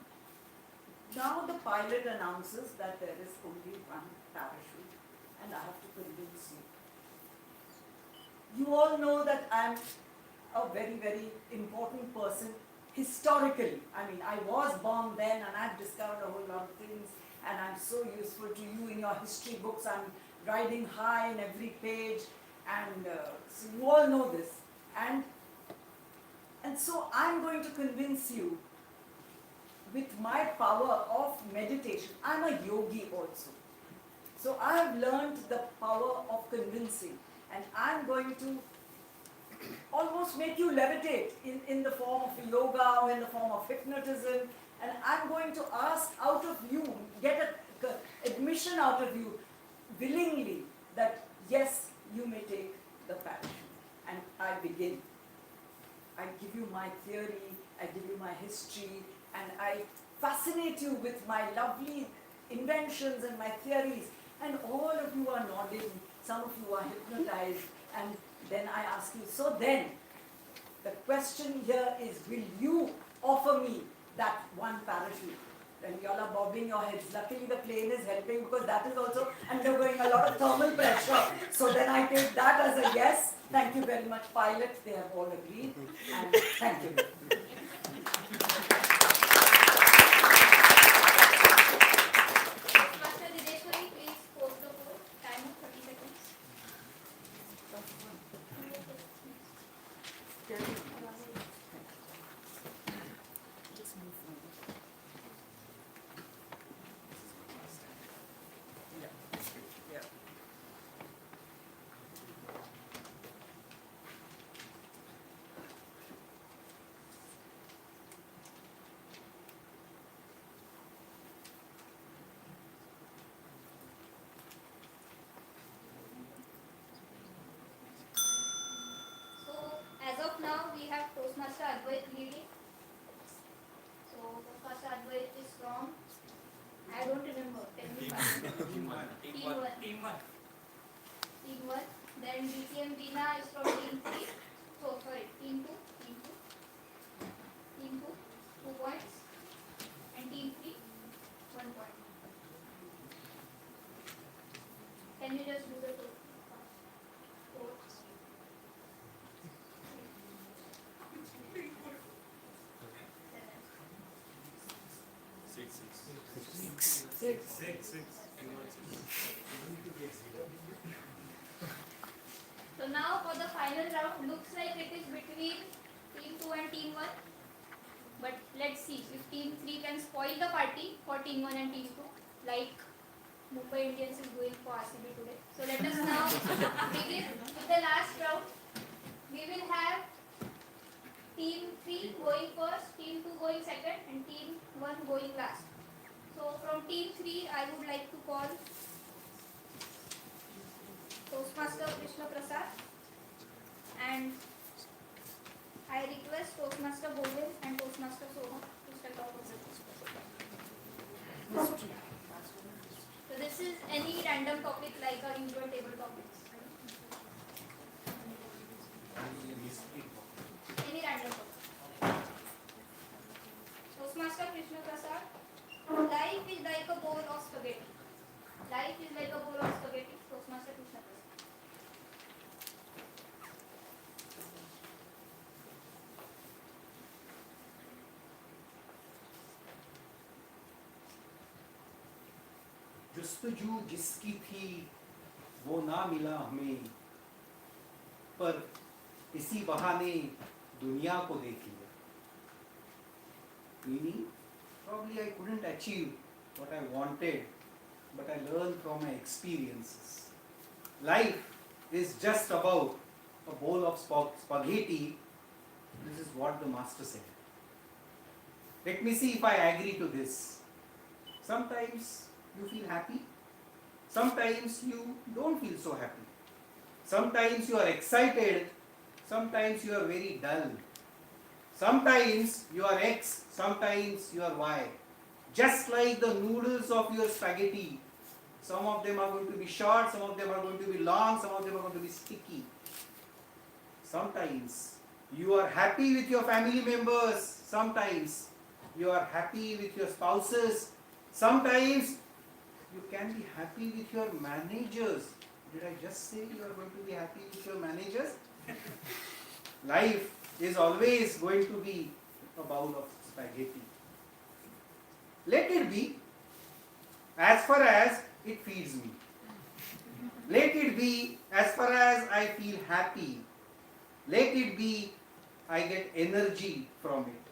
Now the pilot announces that there is only one parachute and I have to convince you. You all know that I am a very, very important person historically. I mean, I was born then and I've discovered a whole lot of things and I'm so useful to you in your history books. I'm riding high in every page and so you all know this. And so I'm going to convince you with my power of meditation. I'm a yogi also. So I have learned the power of convincing and I'm going to almost make you levitate in the form of yoga or in the form of hypnotism, and I'm going to ask out of you, get an admission out of you willingly that yes, you may take the parachute. And I begin. I give you my theory, I give you my history, and I fascinate you with my lovely inventions and my theories, and all of you are nodding, some of you are hypnotized, and then I ask you, so then, the question here is, will you offer me that one parachute? Then you all are bobbing your heads. Luckily the plane is helping because that is also undergoing a lot of thermal pressure. So then I take that as a yes. Thank you very much, pilots. They have all agreed. And thank you. Master Dideshwari, please post the board. Time of 30 seconds. As of now, we have Toastmaster Advait leading. So, Toastmaster Advait is from, I don't remember, tell me first. Team 1. Team 1. Then DTM Bina is from Team 3. So, sorry, Team 2. Team 2, 2 points. And Team 3, 1 point. Can you just do the two? 4. So now for the final round, looks like it is between Team 2 and Team 1. But let's see if team 3 can spoil the party for team 1 and team 2, like Mumbai Indians is going for RCB today. So let us now begin with the last round. We will have team 3 going first, team 2 going second, and team 1 going last. So from team 3, I would like to call Toastmaster Krishna Prasad, and I request Toastmaster Govind and Toastmaster Soham to step up. So this is any random topic like our usual table topics. Any random topic. Toastmaster Krishna Prasad, life is like a bowl of spaghetti. Life is like a bowl of spaghetti. Toastmaster Krishna Prasad. जुस्तजू जिसकी थी वो ना मिला हमें, पर इसी बहाने दुनिया को देख लिया. Meaning, probably I couldn't achieve what I wanted, but I learned from my experiences. Life is just about a bowl of spaghetti. This is what the master said. Let me see if I agree to this. Sometimes you feel happy. Sometimes you don't feel so happy. Sometimes you are excited. Sometimes you are very dull. Sometimes you are X. Sometimes you are Y. Just like the noodles of your spaghetti. Some of them are going to be short. Some of them are going to be long. Some of them are going to be sticky. Sometimes you are happy with your family members. Sometimes you are happy with your spouses. Sometimes you can be happy with your managers. Did I just say you are going to be happy with your managers? Life is always going to be a bowl of spaghetti. Let it be as far as it feeds me. Let it be as far as I feel happy. Let it be I get energy from it.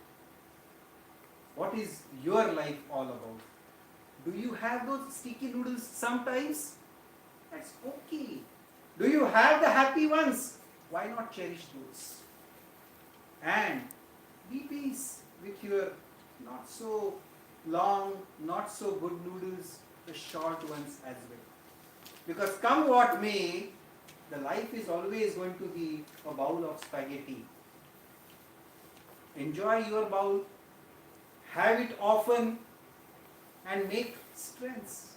What is your life all about? Do you have those sticky noodles sometimes? That's okay. Do you have the happy ones? Why not cherish those? And be peace with your not so long, not so good noodles, the short ones as well. Because come what may, the life is always going to be a bowl of spaghetti. Enjoy your bowl, have it often, and make strengths.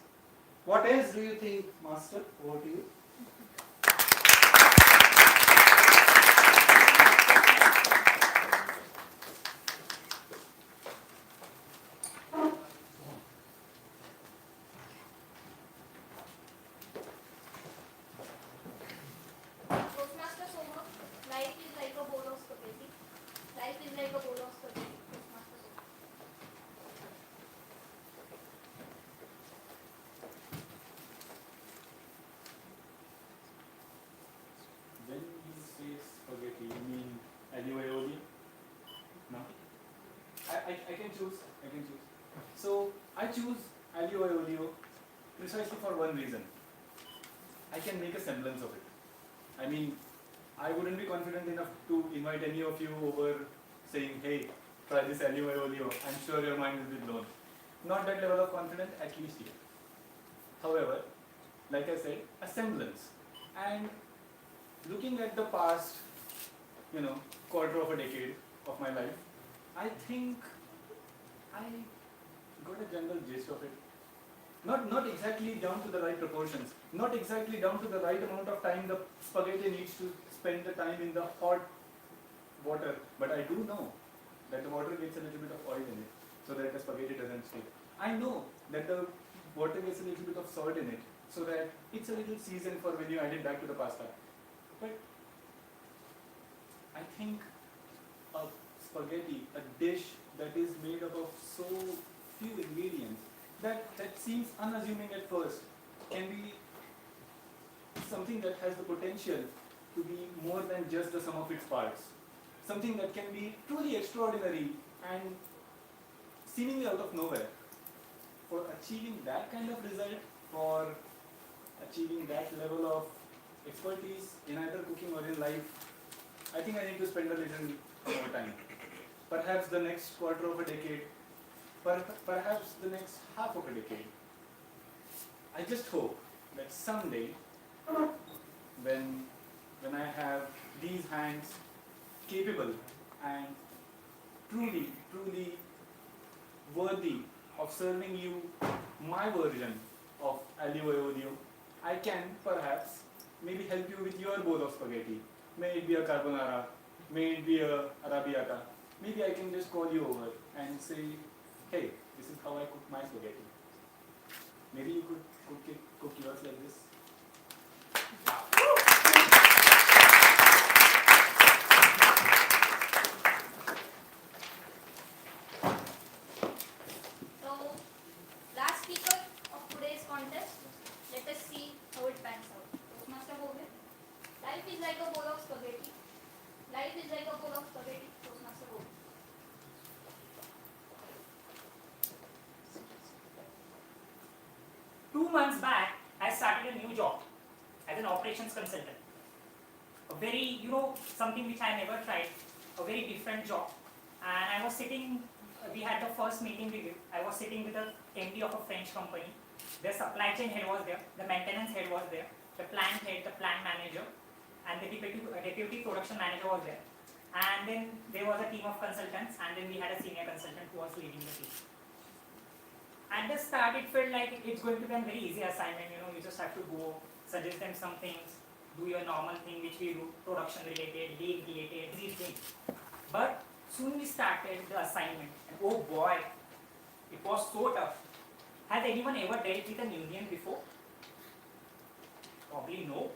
What else do you think, Master? Over to you. Toastmaster Soham, life is like a bowl of spaghetti. Life is like a bowl of spaghetti. Toastmaster Soham. When you say spaghetti, you mean aglio e olio? No? I can choose. I can choose. So I choose aglio e olio precisely for one reason. I can make a semblance of it. I mean, I wouldn't be confident enough to invite any of you over saying, hey, try this aglio e olio. I'm sure your mind will be blown. Not that level of confidence, at least yet. However, like I said, a semblance. And looking at the past, quarter of a decade of my life, I think I got a general gist of it. Not exactly down to the right proportions, not exactly down to the right amount of time the spaghetti needs to spend the time in the hot water, but I do know that the water gets a little bit of oil in it so that the spaghetti doesn't stick. I know that the water gets a little bit of salt in it so that it's a little seasoned for when you add it back to the pasta. But I think a spaghetti, a dish that is made up of so few ingredients, that seems unassuming at first, can be something that has the potential to be more than just the sum of its parts. Something that can be truly extraordinary and seemingly out of nowhere. For achieving that kind of result, for achieving that level of expertise in either cooking or in life, I think I need to spend a little more time. Perhaps the next quarter of a decade, perhaps the next half of a decade. I just hope that someday, when I have these hands capable and truly worthy of serving you my version of aglio e olio, I can perhaps maybe help you with your bowl of spaghetti. May it be a carbonara, may it be a arrabbiata. Maybe I can just call you over and say, hey, this is how I cook my spaghetti. Maybe you could cook yours like this. So, last speaker of today's contest, let us see how it pans out. Toastmaster Govind, life is like a bowl of spaghetti. Life is like a bowl of spaghetti. Toastmaster Govind. 2 months back, I started a new job as an operations consultant. A very, something which I never tried, a very different job. And I was sitting, we had the first meeting with it. I was sitting with the MD of a French company. The supply chain head was there, the maintenance head was there, the plant head, the plant manager, and the deputy production manager was there. And then there was a team of consultants, and then we had a senior consultant who was leading the team. At the start, it felt like it's going to be a very easy assignment. You just have to go, suggest them some things, do your normal thing which we do, production related, lead related, easy thing. But soon we started the assignment, and oh boy, it was so tough. Has anyone ever dealt with an union before? Probably no.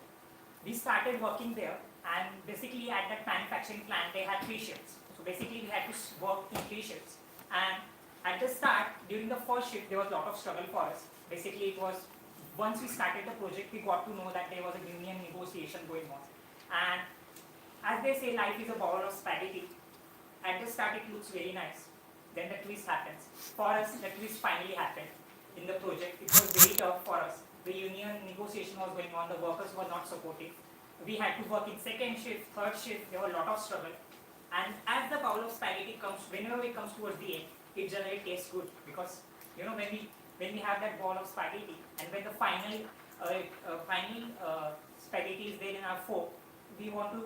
We started working there, and basically at that manufacturing plant, they had 3 shifts. So basically we had to work in 3 shifts. And at the start, during the first shift, there was a lot of struggle for us. Basically, it was, once we started the project, we got to know that there was a union negotiation going on. And as they say, life is a bowl of spaghetti. At the start, it looks very nice. Then the twist happens. For us, the twist finally happened in the project. It was very tough for us. The union negotiation was going on. The workers were not supportive. We had to work in second shift, third shift. There were a lot of struggle. And as the bowl of spaghetti comes, whenever it comes towards the end, it generally tastes good, because when we have that ball of spaghetti, and when the final spaghetti is there in our fork, we want to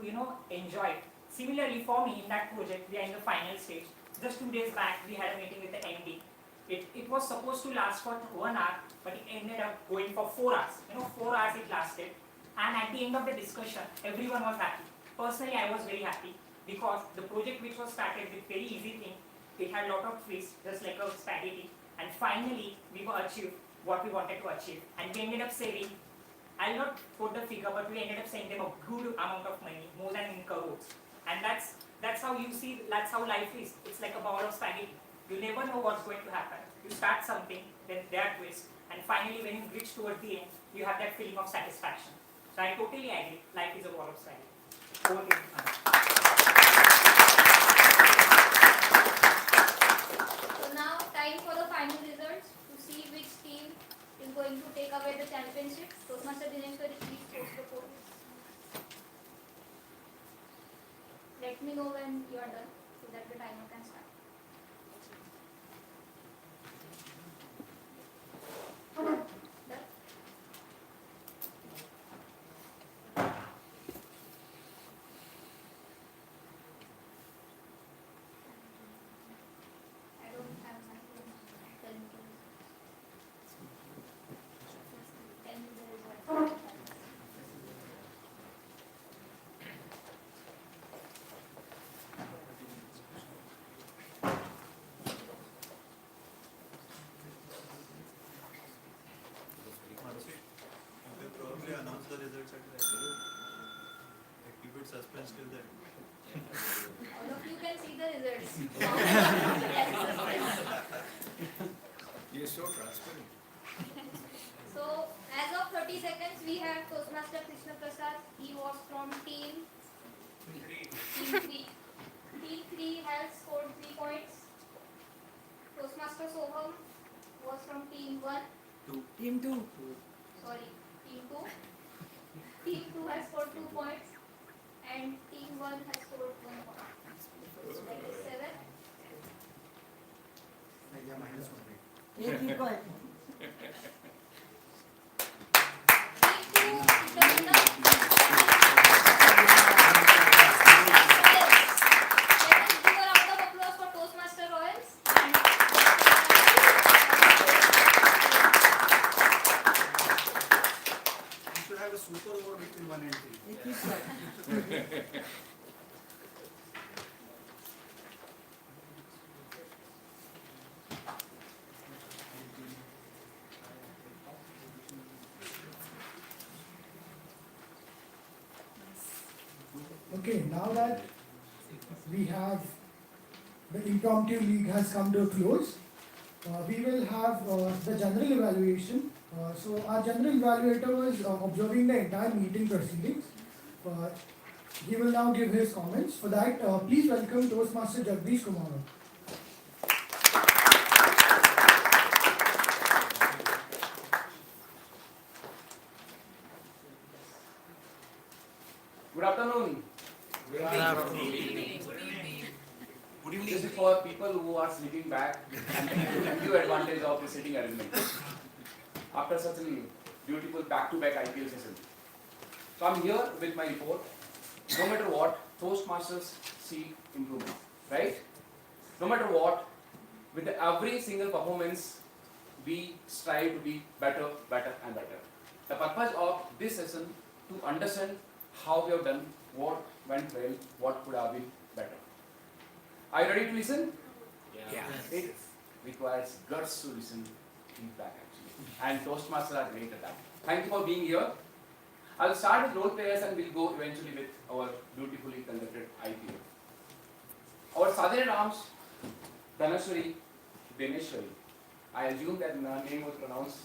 enjoy it. Similarly, for me in that project, we are in the final stage. Just 2 days back, we had a meeting with the MD. It was supposed to last for 1 hour, but it ended up going for 4 hours. 4 hours it lasted, and at the end of the discussion, everyone was happy. Personally, I was very happy, because the project which was started with very easy thing, it had a lot of twists, just like a spaghetti. And finally, we were achieved what we wanted to achieve. And we ended up saving, I'll not quote the figure, but we ended up saving them a good amount of money, more than in crores. And that's how you see, that's how life is. It's like a bowl of spaghetti. You never know what's going to happen. You start something, then there are twists. And finally, when you reach towards the end, you have that feeling of satisfaction. So I totally agree, life is a bowl of spaghetti. Over to you. Now, time for the final results to see which team is going to take away the championship. Toastmaster Dineshwar, please post the poll. Let me know when you are done so that the timer can start. Done? I don't have my phone. Tell me the results. Tell me the results. We'll probably announce the results at the end. Like, keep it suspense till then. All of you can see the results. You're so transparent. So, as of 30 seconds, we have Toastmaster Krishna Prasad. He was from Team 3. Team 3 has scored 3 points. Toastmaster Soham was from team 1. Team 2. Sorry, team 2. Team 2 has scored 2 points and team 1 has scored 1 point. So that is 7. एक ही point. Team 2 is the winner. Let us give a round of applause for Toastmaster Royals. You should have a super over between 1 and 3. एक ही point. Okay, now that we have the impromptu league has come to a close, we will have the general evaluation. So our general evaluator was observing the entire meeting proceedings. He will now give his comments. For that, please welcome Toastmaster Jagdish Kumar. Good afternoon. Good evening. This is for people who are sleeping back and taking due advantage of the sitting arrangement after such a beautiful back-to-back IPL session. So I'm here with my report. No matter what, Toastmasters see improvement, right? No matter what, with every single performance, we strive to be better, better and better. The purpose of this session to understand how we have done, what went well, what could have been better. Are you ready to listen? Yeah. It requires guts to listen feedback actually. And Toastmasters are great at that. Thank you for being here. I'll start with role players and we'll go eventually with our beautifully conducted IPO. Our Sergeant at Arms, Dhanashwari Dineshwari. I assume that name was pronounced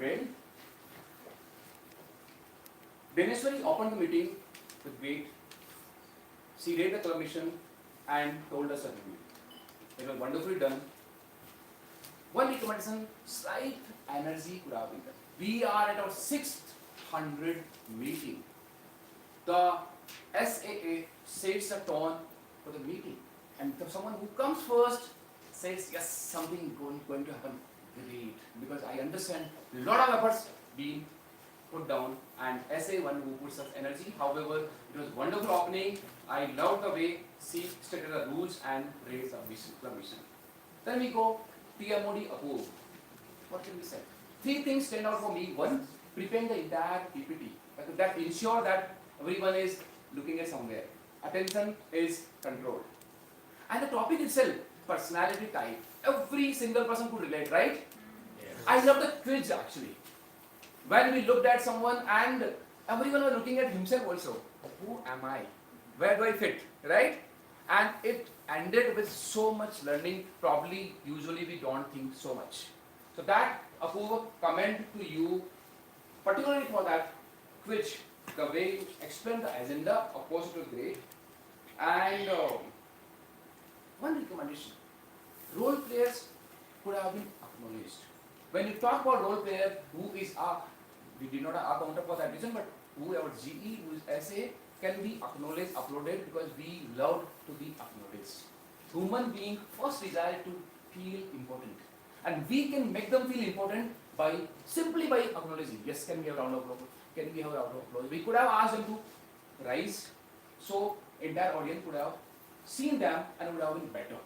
well. Dineshwari opened the meeting with weight. She read the club mission and told us a review. It was wonderfully done. One recommendation, slight energy could have been done. We are at our 600 meeting. The SAA sets a tone for the meeting. And someone who comes first says, yes, something going to happen great. Because I understand a lot of efforts being put down and SA one who puts such energy. However, it was wonderful opening. I loved the way she stated the rules and raised the mission. Then we go TMOD Apoor. What can we say? 3 things stand out for me. One, preparing the entire PPT. That ensure that everyone is looking at somewhere. Attention is controlled. And the topic itself, personality type. Every single person could relate, right? Yes. I love the quiz actually. When we looked at someone and everyone was looking at himself also. Who am I? Where do I fit? Right? And it ended with so much learning. Probably, usually we don't think so much. So that Apurva comment to you, particularly for that quiz, the way you explained the agenda, of course it was great. And one recommendation, role players could have been acknowledged. When you talk about role player, who is our, we did not have our counter for that reason, but who our GE, who is SA, can be acknowledged, uploaded because we love to be acknowledged. Human being first desire to feel important. And we can make them feel important by simply by acknowledging. Yes, can we have a round of applause? Can we have a round of applause? We could have asked them to rise, so entire audience could have seen them and would have been better.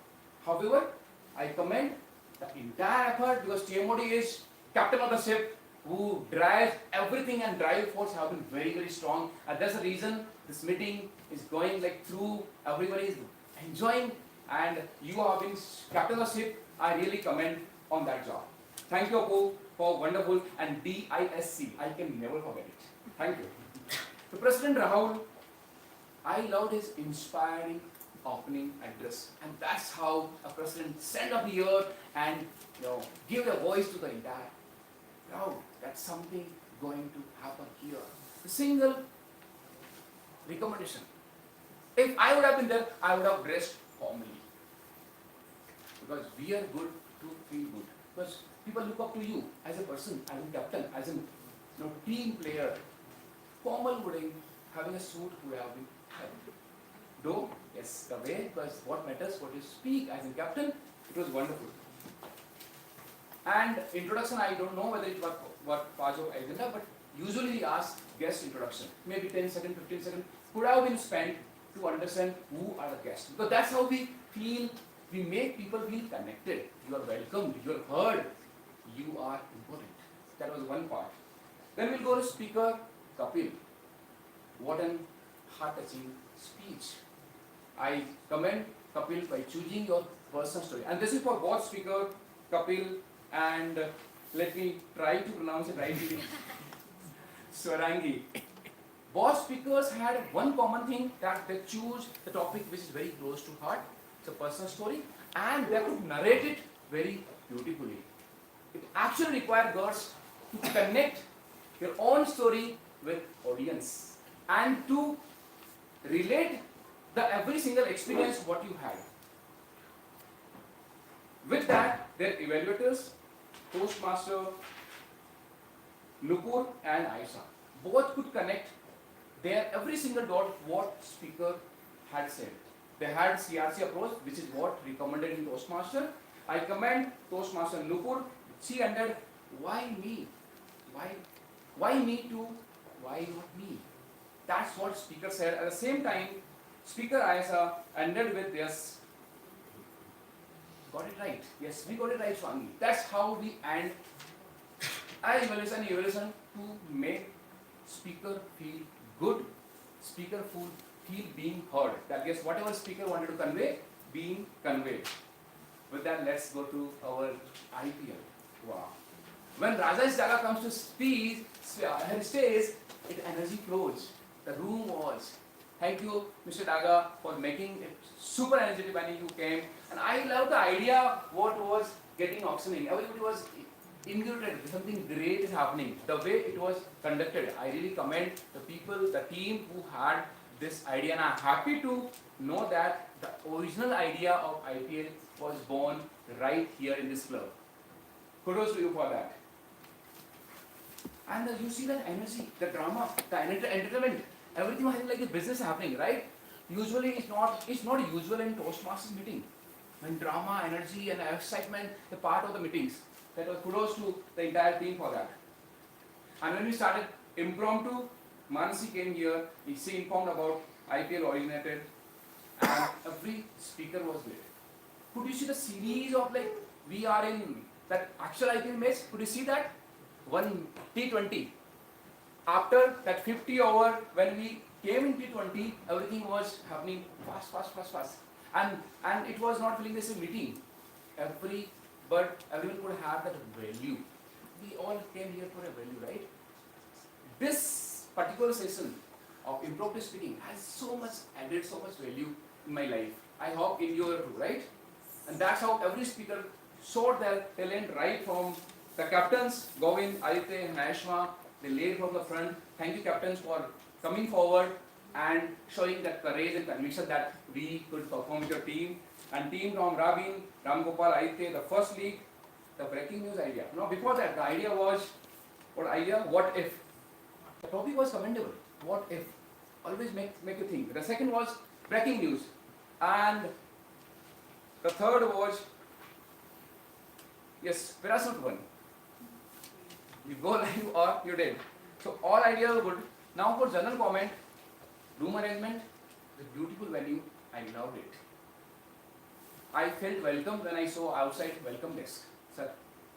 However, I commend the entire effort because TMOD is captain of the ship who drives everything and drive force have been very, very strong. And that's the reason this meeting is going like through, everybody is enjoying and you have been captain of the ship. I really commend on that job. Thank you, Apu, for wonderful and DISC. I can never forget it. Thank you. To President Rahul, I loved his inspiring opening address, and that's how a president stand up here and give a voice to the entire crowd. That's something going to happen here. A single recommendation. If I would have been there, I would have dressed formally. because we are good to feel good. Because people look up to you as a person, as a captain, as a team player. Formal wedding, having a suit would have been helpful. Though, yes, the way, because what matters, what you speak as a captain, it was wonderful. And introduction, I don't know whether it was what part of agenda, but usually we ask guest introduction. Maybe 10 seconds, 15 seconds could have been spent to understand who are the guests. Because that's how we feel, we make people feel connected. You are welcomed, you are heard, you are important. That was one part. Then we'll go to speaker Kapil. What an heart-touching speech. I commend Kapil by choosing your personal story. And this is for both speaker Kapil and let me try to pronounce it rightly. Swarangi. Both speakers had one common thing, that they choose the topic which is very close to heart. It's a personal story and they could narrate it very beautifully. It actually required girls to connect your own story with audience and to relate the every single experience what you had. With that, their evaluators, Toastmaster Nupur and Aisha, both could connect their every single dot what speaker had said. They had CRC approach, which is what recommended in Toastmaster. I commend Toastmaster Nupur. She ended, why me? Why me too? Why not me? That's what speaker said. At the same time, speaker Aisha ended with this. Got it right. Yes, we got it right, Swami. That's how we end evaluation to make speaker feel good, speaker feel being heard. That yes, whatever speaker wanted to convey, being conveyed. With that, let's go to our IPL. Wow. When Rajesh Daga comes to speak, her stage, it energy flows. The room was. Thank you, Mr. Daga, for making it super energetic when you came. And I love the idea what was getting auctioning. Everybody was included. Something great is happening. The way it was conducted, I really commend the people, the team who had this idea. And I'm happy to know that the original idea of IPL was born right here in this club. Kudos to you for that. And you see that energy, the drama, the entertainment, everything was like a business happening, right? Usually it's not usual in Toastmasters meeting. When drama, energy and excitement are part of the meetings. That was kudos to the entire team for that. And when we started impromptu, Manasi came here, she informed about IPL originated and every speaker was great. Could you see the series of like, we are in that actual IPL match? Could you see that? One T20. After that 50 over, when we came in T20, everything was happening fast. And it was not feeling this a meeting. Everyone could have that value. We all came here for a value, right? This particular session of impromptu speaking has added so much value in my life. I hope in your too, right? And that's how every speaker showed their talent right from the captains, Govind, Aditya, and Aishma. They laid from the front. Thank you, captains, for coming forward and showing that courage and conviction that we could perform with your team. And team from Rabin, Ram Gopal, Aditya, the first league, the breaking news idea. Now, before that, the idea was, what if? The topic was commendable. What if? Always make you think. The second was breaking news. And the third was, yes, parachute one. You go live or you did. So all ideas are good. Now for general comment, room arrangement, the beautiful venue, I loved it. I felt welcome when I saw outside welcome desk. Sir,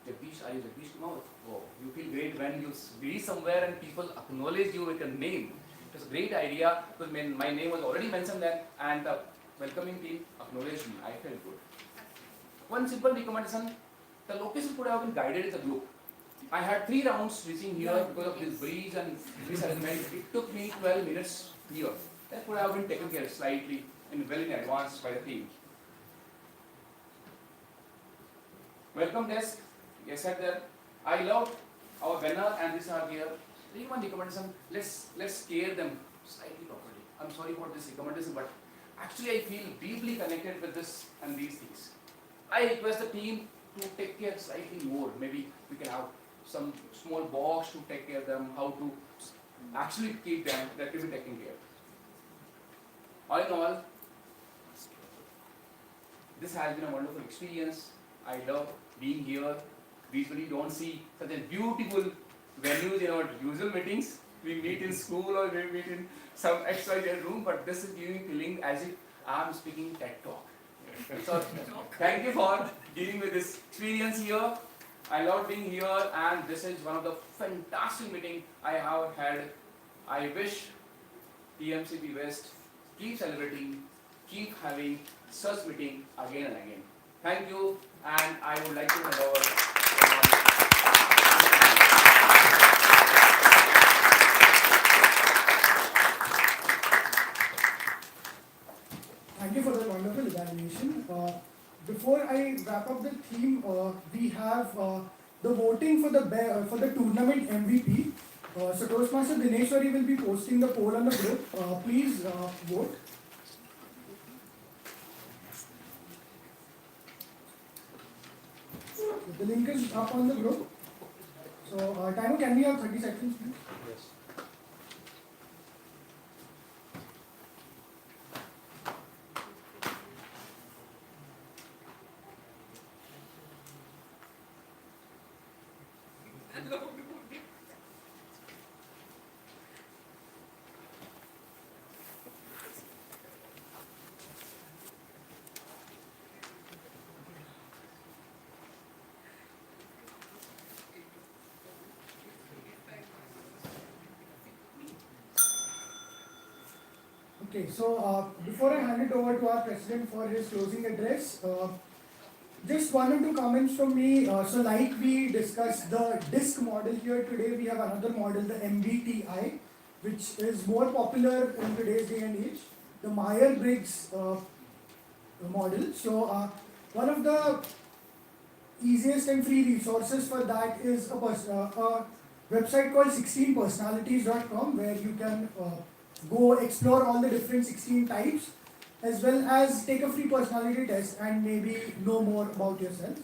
Jagdish, are you Jagdish Kumar? Oh, you feel great when you be somewhere and people acknowledge you with a name. It was a great idea because my name was already mentioned there and the welcoming team acknowledged me. I felt good. One simple recommendation, the location could have been guided in the group. I had 3 rounds reaching here because of this breeze and this arrangement. It took me 12 minutes here. That could have been taken care of slightly well in advance by the team. Welcome desk, yes sir there. I love our banner and this are here. One recommendation, let's scare them slightly properly. I'm sorry for this recommendation, but actually I feel deeply connected with this and these things. I request the team to take care slightly more. Maybe we can have some small box to take care of them, how to actually keep them, that will be taken care. All in all, this has been a wonderful experience. I love being here. We usually don't see such a beautiful venues in our usual meetings. We meet in school or we meet in some XYZ room, but this is giving feeling as if I'm speaking TED Talk. So thank you for dealing with this experience here. I love being here, and this is one of the fantastic meetings I have had. I wish TMCP West keep celebrating, keep having such meeting again and again. Thank you, and I would like to hand over. Thank you for the wonderful evaluation. Before I wrap up the theme, we have the voting for the tournament MVP. So Toastmaster Dineshwari will be posting the poll on the group. Please vote. The link is up on the group. So timer, can we have 30 seconds, please? Yes. Okay, so before I hand it over to our president for his closing address, just one or two comments from me. So like we discussed the disc model here today, we have another model, the MBTI, which is more popular in today's day and age, the Myers-Briggs model. So one of the easiest and free resources for that is a website called 16personalities.com, where you can go explore all the different 16 types, as well as take a free personality test and maybe know more about yourself.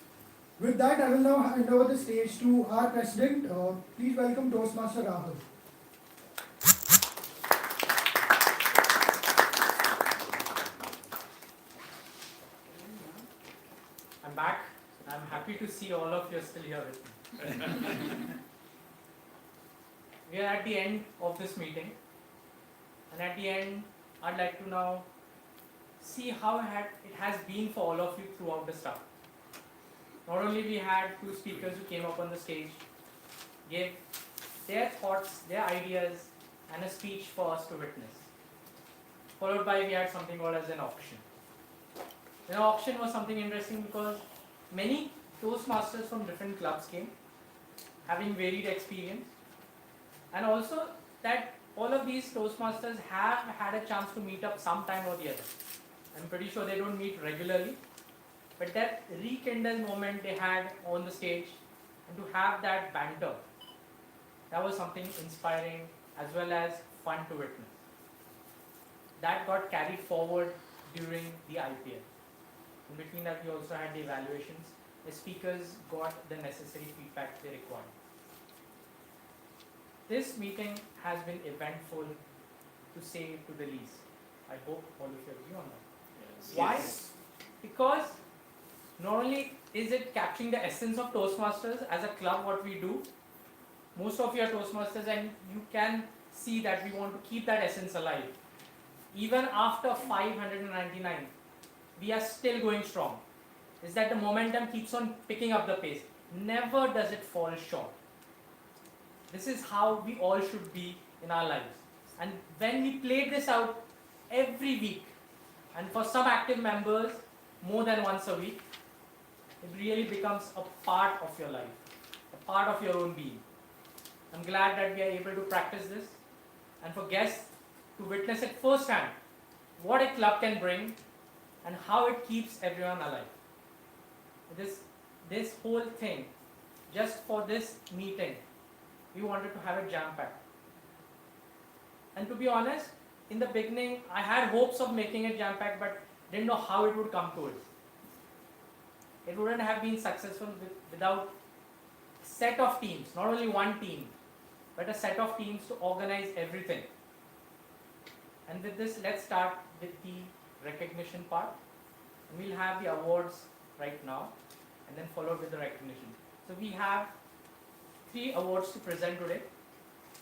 With that, I will now hand over the stage to our president. Please welcome Toastmaster Rahul. I'm back. I'm happy to see all of you are still here with me. We are at the end of this meeting, and at the end, I'd like to now see how it has been for all of you throughout the start. Not only we had two speakers who came up on the stage, gave their thoughts, their ideas, and a speech for us to witness. Followed by we had something called as an auction. The auction was something interesting because many Toastmasters from different clubs came, having varied experience, and also that all of these Toastmasters have had a chance to meet up sometime or the other. I'm pretty sure they don't meet regularly, but that rekindled moment they had on the stage, and to have that banter, that was something inspiring as well as fun to witness. That got carried forward during the IPL. In between that, we also had the evaluations. The speakers got the necessary feedback they required. This meeting has been eventful, to say to the least. I hope all of you agree on that. Yes. Why? Yes. Because not only is it capturing the essence of Toastmasters as a club, what we do, most of you are Toastmasters and you can see that we want to keep that essence alive. Even after 599, we are still going strong. Is that the momentum keeps on picking up the pace. Never does it fall short. This is how we all should be in our lives. And when we play this out every week, and for some active members, more than once a week, it really becomes a part of your life, a part of your own being. I'm glad that we are able to practice this, and for guests to witness it firsthand, what a club can bring and how it keeps everyone alive. This whole thing, just for this meeting, we wanted to have it jam-packed. And to be honest, in the beginning, I had hopes of making it jam-packed, but didn't know how it would come to it. it wouldn't have been successful without set of teams, not only one team, but a set of teams to organize everything. And with this, let's start with the recognition part. We'll have the awards right now, and then followed with the recognition. So we have 3 awards to present today.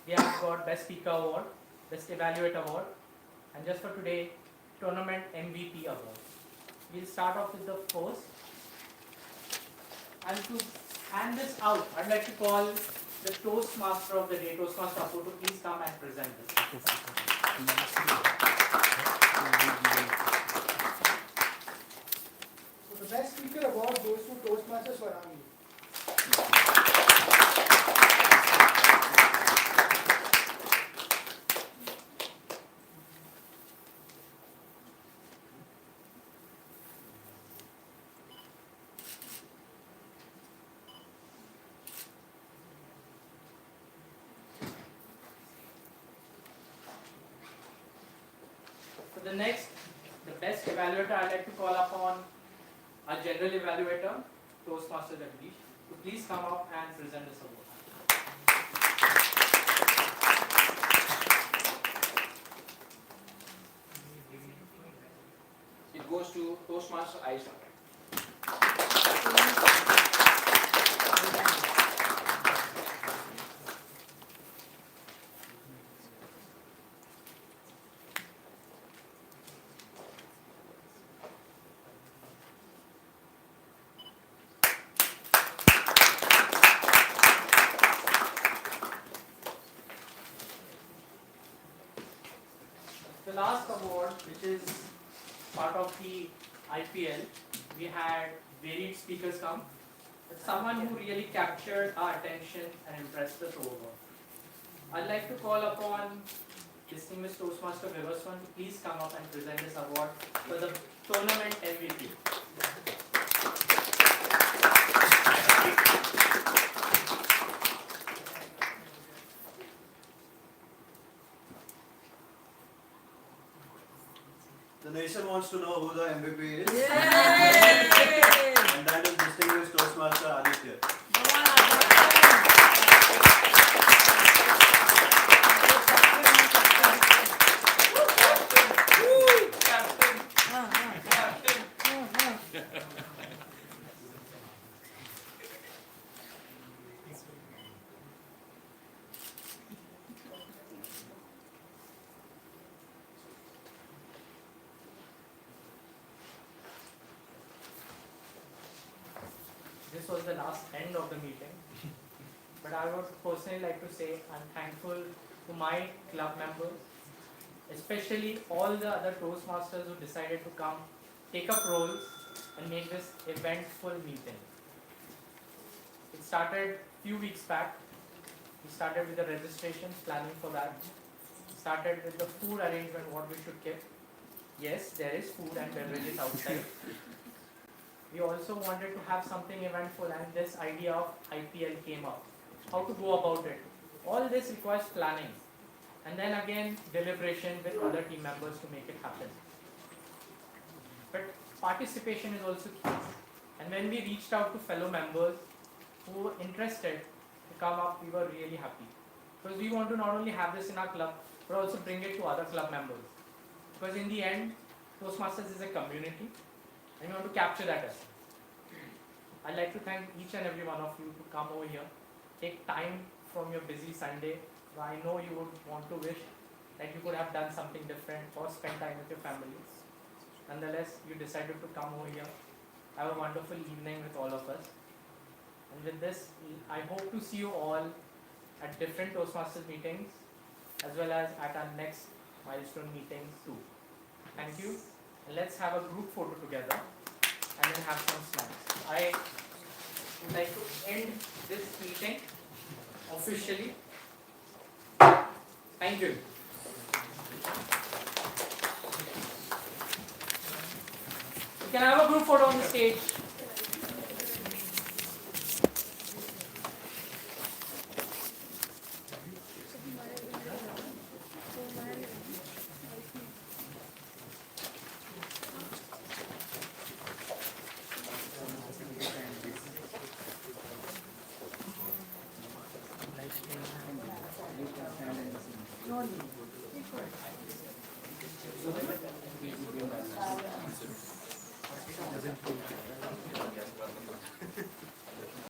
We have got Best Speaker Award, Best Evaluator Award, and just for today, Tournament MVP Award. We'll start off with the first. And to hand this out, I'd like to call the Toastmaster of the day, Toastmaster Apu, to please come and present this. So the Best Speaker Award goes to Toastmaster Swarangi. For the next, the Best Evaluator, I'd like to call upon our General Evaluator, Toastmaster Jagdish, to please come up and present this award. It goes to Toastmaster Aisha. The last award, which is part of the IPL, we had varied speakers come, but someone who really captured our attention and impressed us overall. I'd like to call upon distinguished Toastmaster Vivaswan to please come up and present this award for the tournament MVP. The nation wants to know who the MVP is. Yay! And that is distinguished Toastmaster Aditya. This was the last end of the meeting, but I would personally like to say I'm thankful to my club members, especially all the other Toastmasters who decided to come, take up roles and make this eventful meeting. It started few weeks back. We started with the registrations, planning for that. Started with the food arrangement, what we should keep. Yes, there is food and beverages outside. We also wanted to have something eventful, and this idea of IPL came up. How to go about it. All this requires planning, and then again deliberation with other team members to make it happen. But participation is also key. And when we reached out to fellow members who were interested to come up, we were really happy. Because we want to not only have this in our club, but also bring it to other club members. Because in the end, Toastmasters is a community, and we want to capture that as well. I'd like to thank each and every one of you to come over here, take time from your busy Sunday. I know you would want to wish that you could have done something different or spend time with your families. Nonetheless, you decided to come over here. Have a wonderful evening with all of us. And with this, I hope to see you all at different Toastmasters meetings, as well as at our next Milestone meeting too. Thank you. And let's have a group photo together and then have some snacks. I would like to end this meeting officially. Thank you. You can have a group photo on the stage. No, no.